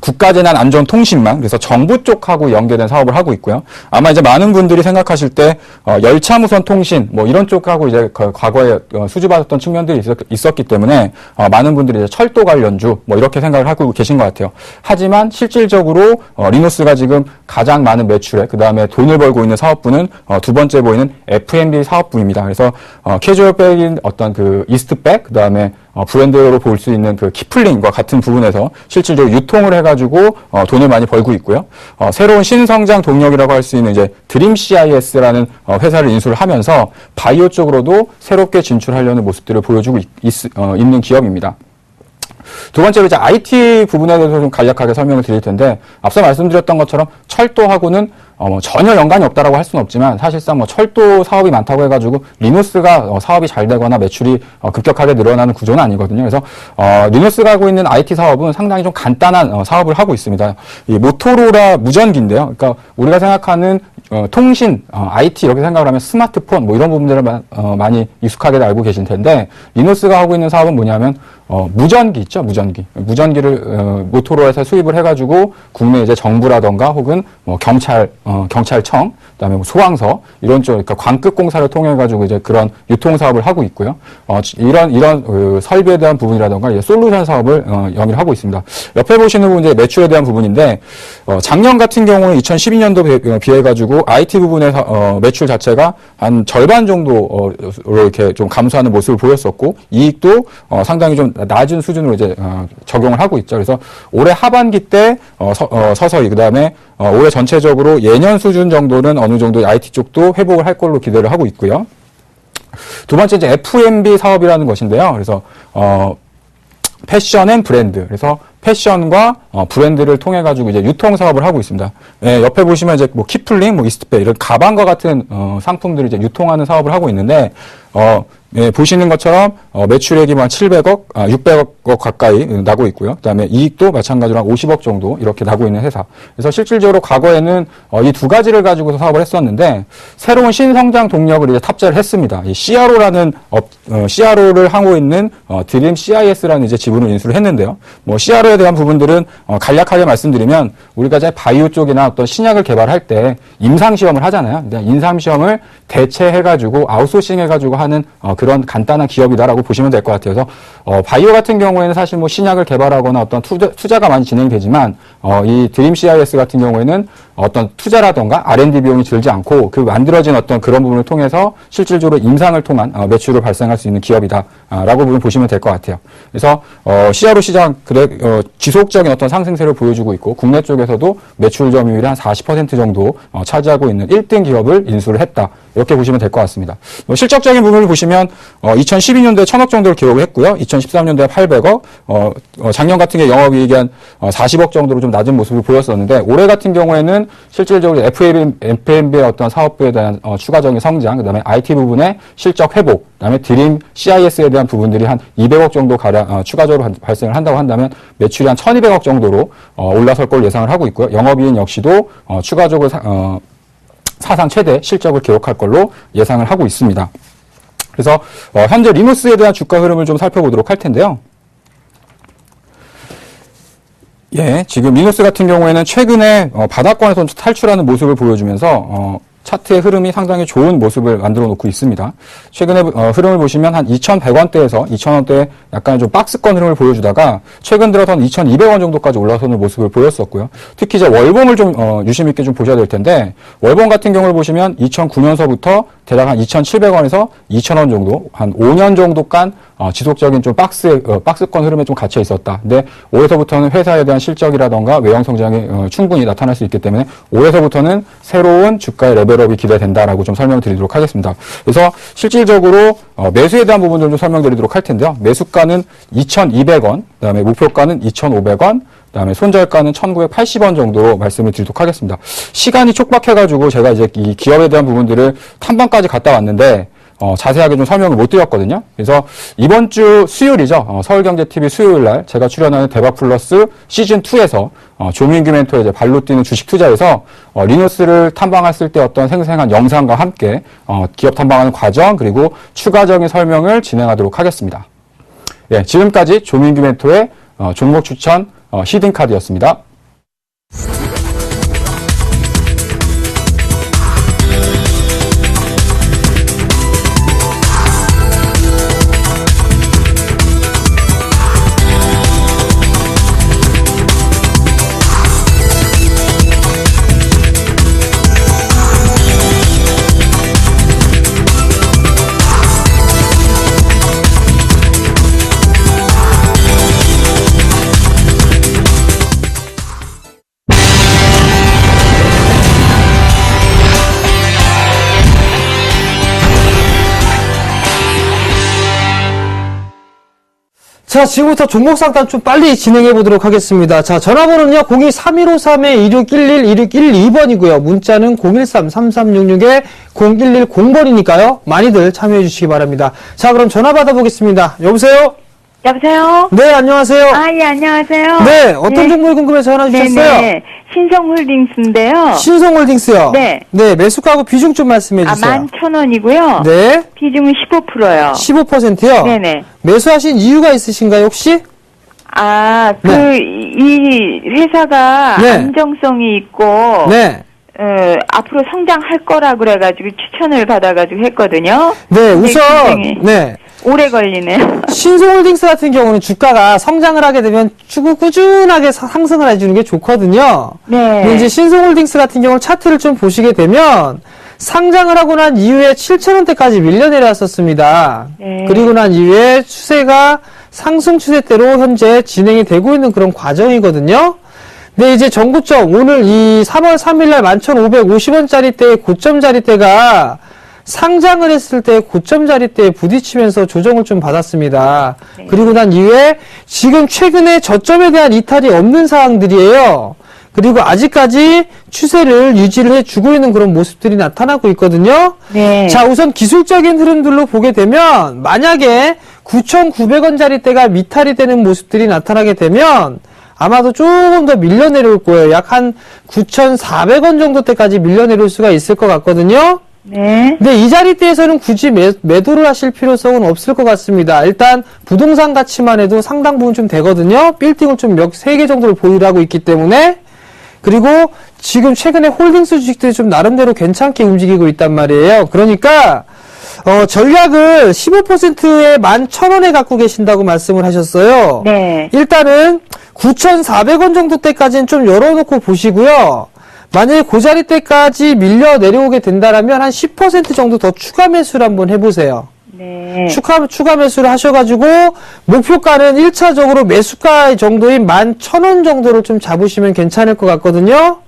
S3: 국가재난안전통신망, 그래서 정부 쪽하고 연계된 사업을 하고 있고요. 아마 이제 많은 분들이 생각하실 때, 열차무선 통신, 뭐 이런 쪽하고 이제 과거에 수주받았던 측면들이 있었기 때문에, 많은 분들이 이제 철도 관련주, 뭐 이렇게 생각을 하고 계신 것 같아요. 하지만 실질적으로, 리노스가 지금 가장 많은 매출에, 그 다음에 돈을 벌고 있는 사업부는, 두 번째 보이는 F&B 사업부입니다. 그래서, 캐주얼백인 어떤 그 이스트백, 그 다음에 브랜드로 볼 수 있는 그 키플링과 같은 부분에서 실질적으로 유통을 해가지고 돈을 많이 벌고 있고요. 새로운 신성장 동력이라고 할 수 있는 이제 드림 CIS라는 회사를 인수를 하면서 바이오 쪽으로도 새롭게 진출하려는 모습들을 보여주고 있는 기업입니다. 두 번째로 이제 IT 부분에 대해서 좀 간략하게 설명을 드릴 텐데 앞서 말씀드렸던 것처럼 철도하고는 전혀 연관이 없다라고 할 수는 없지만 사실상 뭐 철도 사업이 많다고 해가지고 리노스가 사업이 잘 되거나 매출이 급격하게 늘어나는 구조는 아니거든요. 그래서 리노스가 하고 있는 IT 사업은 상당히 좀 간단한 사업을 하고 있습니다. 이 모토로라 무전기인데요. 그러니까 우리가 생각하는 통신, IT 이렇게 생각을 하면 스마트폰 뭐 이런 부분들을 많이 익숙하게 알고 계실 텐데 리노스가 하고 있는 사업은 뭐냐면 무전기 있죠, 무전기. 무전기를 모토로라에서 수입을 해가지고 국내 이제 정부라던가 혹은 뭐 경찰청, 그다음에 뭐 소방서 이런 쪽, 그러니까 광급 공사를 통해 가지고 이제 그런 유통 사업을 하고 있고요. 이런 설비에 대한 부분이라던가 이제 솔루션 사업을 영위를 하고 있습니다. 옆에 보시는 부분 이제 매출에 대한 부분인데 작년 같은 경우는 2012년도 비해 가지고 IT 부분의 매출 자체가 한 절반 정도로 이렇게 좀 감소하는 모습을 보였었고 이익도 상당히 좀 낮은 수준으로 이제 적용을 하고 있죠. 그래서 올해 하반기 때 서서히 그다음에 올해 전체적으로 예년 수준 정도는 어느 정도 IT 쪽도 회복을 할 걸로 기대를 하고 있고요. 두 번째 이제 F&B 사업이라는 것인데요. 그래서 패션 앤 브랜드. 그래서 패션과 브랜드를 통해 가지고 이제 유통 사업을 하고 있습니다. 예, 옆에 보시면 이제 뭐 키플링, 뭐 이스트백 이런 가방과 같은 상품들을 이제 유통하는 사업을 하고 있는데 예, 보시는 것처럼 매출액이 한 700억, 600억 가까이 나고 있고요. 그다음에 이익도 마찬가지로 한 50억 정도 이렇게 나고 있는 회사. 그래서 실질적으로 과거에는 이 두 가지를 가지고서 사업을 했었는데 새로운 신성장 동력을 이제 탑재를 했습니다. 이 CRO라는 CRO를 하고 있는 드림 CIS라는 이제 지분을 인수를 했는데요. 뭐 CRO에 대한 부분들은 간략하게 말씀드리면 우리가 이제 바이오 쪽이나 어떤 신약을 개발할 때 임상 시험을 하잖아요. 임상 시험을 대체해가지고 아웃소싱해가지고 하는 그런 간단한 기업이다라고 보시면 될 것 같아요. 그래서 바이오 같은 경우에는 사실 뭐 신약을 개발하거나 어떤 투자가 많이 진행되지만 이 드림 CIS 같은 경우에는 어떤 투자라던가 R&D 비용이 들지 않고 그 만들어진 어떤 그런 부분을 통해서 실질적으로 임상을 통한 매출을 발생할 수 있는 기업이다라고 보시면 될 것 같아요. 그래서 CRO 시장 지속적인 어떤 상승세를 보여주고 있고 국내 쪽에서도 매출 점유율이 한 40% 정도 차지하고 있는 1등 기업을 인수를 했다. 이렇게 보시면 될 것 같습니다. 실적적인 부분을 보시면 2012년도에 1,000억 정도를 기록을 했고요. 2013년도에 800억, 작년 같은 경우에 영업이익이 한 40억 정도로 좀 낮은 모습을 보였었는데 올해 같은 경우에는 실질적으로 F&B의 어떤 사업부에 대한 추가적인 성장, 그다음에 IT 부분의 실적 회복, 그다음에 드림 CIS에 대한 부분들이 한 200억 정도 가량 추가적으로 발생을 한다고 한다면 매출이 한 1,200억 정도로 올라설 걸로 예상을 하고 있고요. 영업이익 역시도 추가적으로 사상 최대 실적을 기록할 걸로 예상을 하고 있습니다. 그래서 현재 리누스에 대한 주가 흐름을 좀 살펴보도록 할 텐데요. 예, 지금 리누스 같은 경우에는 최근에 바닥권에서 탈출하는 모습을 보여주면서 차트의 흐름이 상당히 좋은 모습을 만들어 놓고 있습니다. 최근에 흐름을 보시면 한 2,100원대에서 2,000원대 약간 좀 박스권 흐름을 보여주다가 최근 들어서는 2,200원 정도까지 올라서는 모습을 보였었고요. 특히 이제 월봉을 좀 유심 있게 좀 보셔야 될 텐데 월봉 같은 경우를 보시면 2009년서부터 대략 한 2,700원에서 2,000원 정도 한 5년 정도간 지속적인 좀 박스권 흐름에 좀 갇혀 있었다. 근데 올해서부터는 회사에 대한 실적이라던가 외형 성장이 충분히 나타날 수 있기 때문에 올해서부터는 새로운 주가의 레벨업이 기대된다라고 좀 설명드리도록 하겠습니다. 그래서 실질적으로 매수에 대한 부분들을 좀 설명드리도록 할 텐데요. 매수가는 2,200원, 그다음에 목표가는 2,500원, 그다음에 손절가는 1,980원 정도로 말씀을 드리도록 하겠습니다. 시간이 촉박해가지고 제가 이제 이 기업에 대한 부분들을 탐방까지 갔다 왔는데 자세하게 좀 설명을 못 드렸거든요. 그래서 이번 주 수요일이죠. 서울경제TV 수요일 날 제가 출연하는 대박플러스 시즌2에서 조민규 멘토의 이제 발로 뛰는 주식 투자에서 리누스를 탐방했을 때 어떤 생생한 영상과 함께 기업 탐방하는 과정 그리고 추가적인 설명을 진행하도록 하겠습니다. 예, 지금까지 조민규 멘토의 종목 추천 히든카드였습니다.
S2: 자, 지금부터 종목 상담 좀 빨리 진행해 보도록 하겠습니다. 자, 전화번호는요, 02-3153-2611-2612번이고요. 문자는 013-3366-0110번이니까요. 많이들 참여해 주시기 바랍니다. 자, 그럼 전화 받아보겠습니다. 여보세요?
S5: 여보세요?
S2: 네, 안녕하세요.
S5: 예, 안녕하세요.
S2: 네, 어떤
S5: 네.
S2: 종목이 궁금해서 전화 주셨어요?
S5: 네네. 신성홀딩스인데요.
S2: 신성홀딩스요?
S5: 네.
S2: 네, 매수가하고 비중 좀 말씀해 주세요.
S5: 11,000원이고요.
S2: 네.
S5: 비중은 15%요.
S2: 15%요?
S5: 네네.
S2: 매수하신 이유가 있으신가요, 혹시?
S5: 이 회사가
S2: 네.
S5: 안정성이 있고,
S2: 네.
S5: 앞으로 성장할 거라 그래가지고 추천을 받아가지고 했거든요.
S2: 네,
S5: 근데
S2: 우선,
S5: 굉장히
S2: 네.
S5: 오래 걸리네요.
S2: 신성홀딩스 같은 경우는 주가가 성장을 하게 되면 꾸준하게 상승을 해주는 게 좋거든요.
S5: 네.
S2: 근데 이제 신성홀딩스 같은 경우는 차트를 좀 보시게 되면 상장을 하고 난 이후에 7,000원대까지 밀려 내려왔었습니다.
S5: 네.
S2: 그리고 난 이후에 추세가 상승 추세대로 현재 진행이 되고 있는 그런 과정이거든요. 근데 이제 전고점 오늘 이 3월 3일날 11,550원짜리 때의 고점 자리대가 상장을 했을 때 고점 자리대에 부딪히면서 조정을 좀 받았습니다.
S5: 네.
S2: 그리고 난 이후에 지금 최근에 저점에 대한 이탈이 없는 상황들이에요. 그리고 아직까지 추세를 유지를 해주고 있는 그런 모습들이 나타나고 있거든요.
S5: 네.
S2: 자, 우선 기술적인 흐름들로 보게 되면 만약에 9,900원짜리대가 미탈이 되는 모습들이 나타나게 되면 아마도 조금 더 밀려 내려올 거예요. 약 한 9,400원 정도 때까지 밀려 내려올 수가 있을 것 같거든요.
S5: 네.
S2: 근데 이 자리대에서는 굳이 매도를 하실 필요성은 없을 것 같습니다. 일단 부동산 가치만 해도 상당 부분 좀 되거든요. 빌딩을 좀 3개 정도를 보유를 하고 있기 때문에. 그리고 지금 최근에 홀딩스 주식들이 좀 나름대로 괜찮게 움직이고 있단 말이에요. 그러니까 전략을 15%에 11,000원에 갖고 계신다고 말씀을 하셨어요.
S5: 네.
S2: 일단은 9,400원 정도 때까지는 좀 열어놓고 보시고요. 만약에 그 자리 때까지 밀려 내려오게 된다라면 한 10% 정도 더 추가 매수를 한번 해보세요.
S5: 네.
S2: 추가 매수를 하셔가지고 목표가는 1차적으로 매수가 정도인 11,000원 정도를 좀 잡으시면 괜찮을 것 같거든요.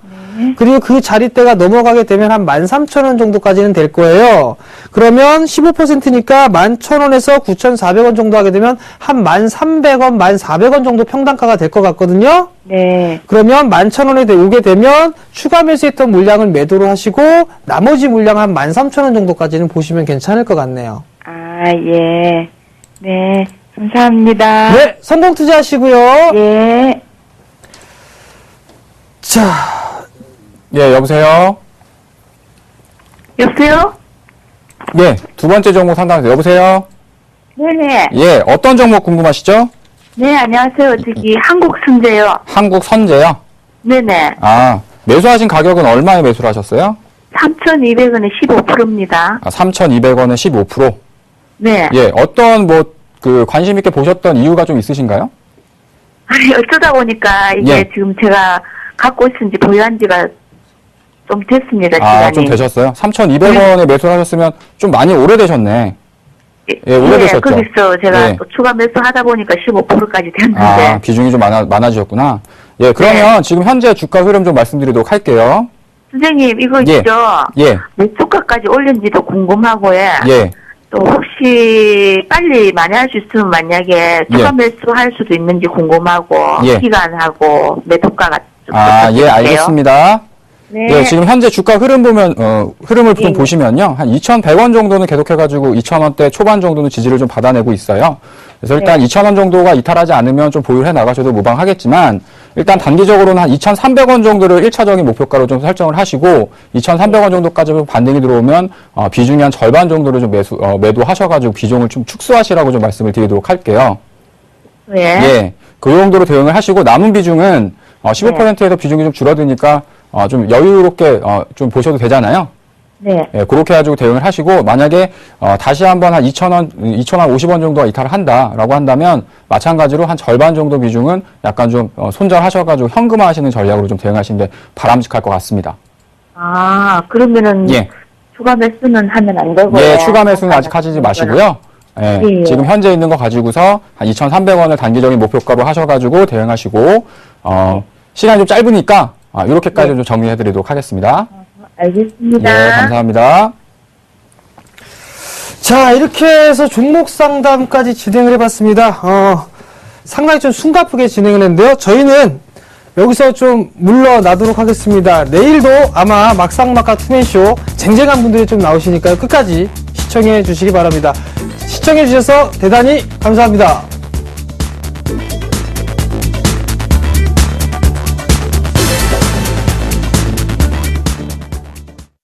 S2: 그리고 그 자리대가 넘어가게 되면 한 13,000원 정도까지는 될 거예요. 그러면 15%니까 11,000원에서 9,400원 정도 하게 되면 한 1,300원, 1,400원 정도 평단가가 될 것 같거든요.
S5: 네.
S2: 그러면 11,000원에 오게 되면 추가 매수했던 물량을 매도를 하시고 나머지 물량 한 13,000원 정도까지는 보시면 괜찮을 것 같네요.
S5: 예. 네. 감사합니다.
S2: 네, 성공 투자하시고요.
S5: 예.
S2: 자,
S3: 예, 여보세요?
S5: 여보세요?
S3: 예, 두 번째 종목 상담 여보세요?
S5: 네네.
S3: 예, 어떤 종목 궁금하시죠?
S5: 네, 안녕하세요. 저기 한국승제요.
S3: 한국 선제요?
S5: 네네.
S3: 아, 매수하신 가격은 얼마에 매수를 하셨어요?
S5: 3,200원에 15%입니다.
S3: 아, 3,200원에 15%?
S5: 네.
S3: 예, 어떤 관심 있게 보셨던 이유가 좀 있으신가요?
S5: 아니, 어쩌다 보니까 이게
S3: 예.
S5: 지금 제가 갖고 있은지 보유한 지가 좀 됐습니다, 시간이.
S3: 아, 좀 되셨어요? 3,200원에 매수를 하셨으면 좀 많이 오래되셨네. 예, 오래되셨죠?
S5: 거기서 제가
S3: 예.
S5: 또 추가 매수하다 보니까 15%까지 됐는데.
S3: 아, 비중이 좀 많아지셨구나. 예, 그러면
S5: 네.
S3: 지금 현재 주가 흐름 좀 말씀드리도록 할게요.
S5: 선생님, 이거
S3: 예.
S5: 있죠?
S3: 예,
S5: 매수가까지 올린지도 궁금하고,
S3: 예.
S5: 또 혹시 빨리 많이 할 수 있으면 만약에 추가
S3: 예.
S5: 매수할 수도 있는지 궁금하고,
S3: 예.
S5: 기간하고 매도가가 좀
S3: 아, 예,
S5: 부탁드릴게요.
S3: 알겠습니다.
S5: 네.
S3: 예, 지금 현재 주가 흐름 흐름을 좀
S5: 예.
S3: 보시면요. 한 2,100원 정도는 계속해가지고 2,000원대 초반 정도는 지지를 좀 받아내고 있어요. 그래서 일단
S5: 네.
S3: 2,000원 정도가 이탈하지 않으면 좀 보유를 해 나가셔도 무방하겠지만, 일단 단기적으로는 한 2,300원 정도를 1차적인 목표가로 좀 설정을 하시고, 2,300원 정도까지 반등이 들어오면, 비중이 한 절반 정도를 좀 매도하셔가지고 비중을 좀 축소하시라고 좀 말씀을 드리도록 할게요.
S5: 네.
S3: 예. 그 정도로 대응을 하시고, 남은 비중은, 15%에서 비중이 좀 줄어드니까, 좀 여유롭게, 좀 보셔도 되잖아요.
S5: 네.
S3: 예, 그렇게 해가지고 대응을 하시고, 만약에, 다시 한번 한 2,050원 정도가 이탈을 한다라고 한다면, 마찬가지로 한 절반 정도 비중은 약간 좀, 손절하셔가지고 현금화 하시는 전략으로 좀 대응하시는 게 바람직할 것 같습니다.
S5: 아, 그러면은
S3: 예.
S5: 추가 매수는 하면 안 되고요.
S3: 예, 추가 매수는 아직 하시지 마시고요. 예,
S5: 예.
S3: 지금 현재 있는 거 가지고서 한 2,300원을 단기적인 목표가로 하셔가지고 대응하시고, 시간이 좀 짧으니까, 이렇게까지 좀 정리해드리도록 하겠습니다.
S5: 알겠습니다.
S3: 예, 감사합니다.
S2: 자, 이렇게 해서 종목 상담까지 진행을 해봤습니다. 상당히 좀 숨가쁘게 진행을 했는데요. 저희는 여기서 좀 물러나도록 하겠습니다. 내일도 아마 막상막하 투맨쇼 쟁쟁한 분들이 좀 나오시니까요. 끝까지 시청해 주시기 바랍니다. 시청해 주셔서 대단히 감사합니다.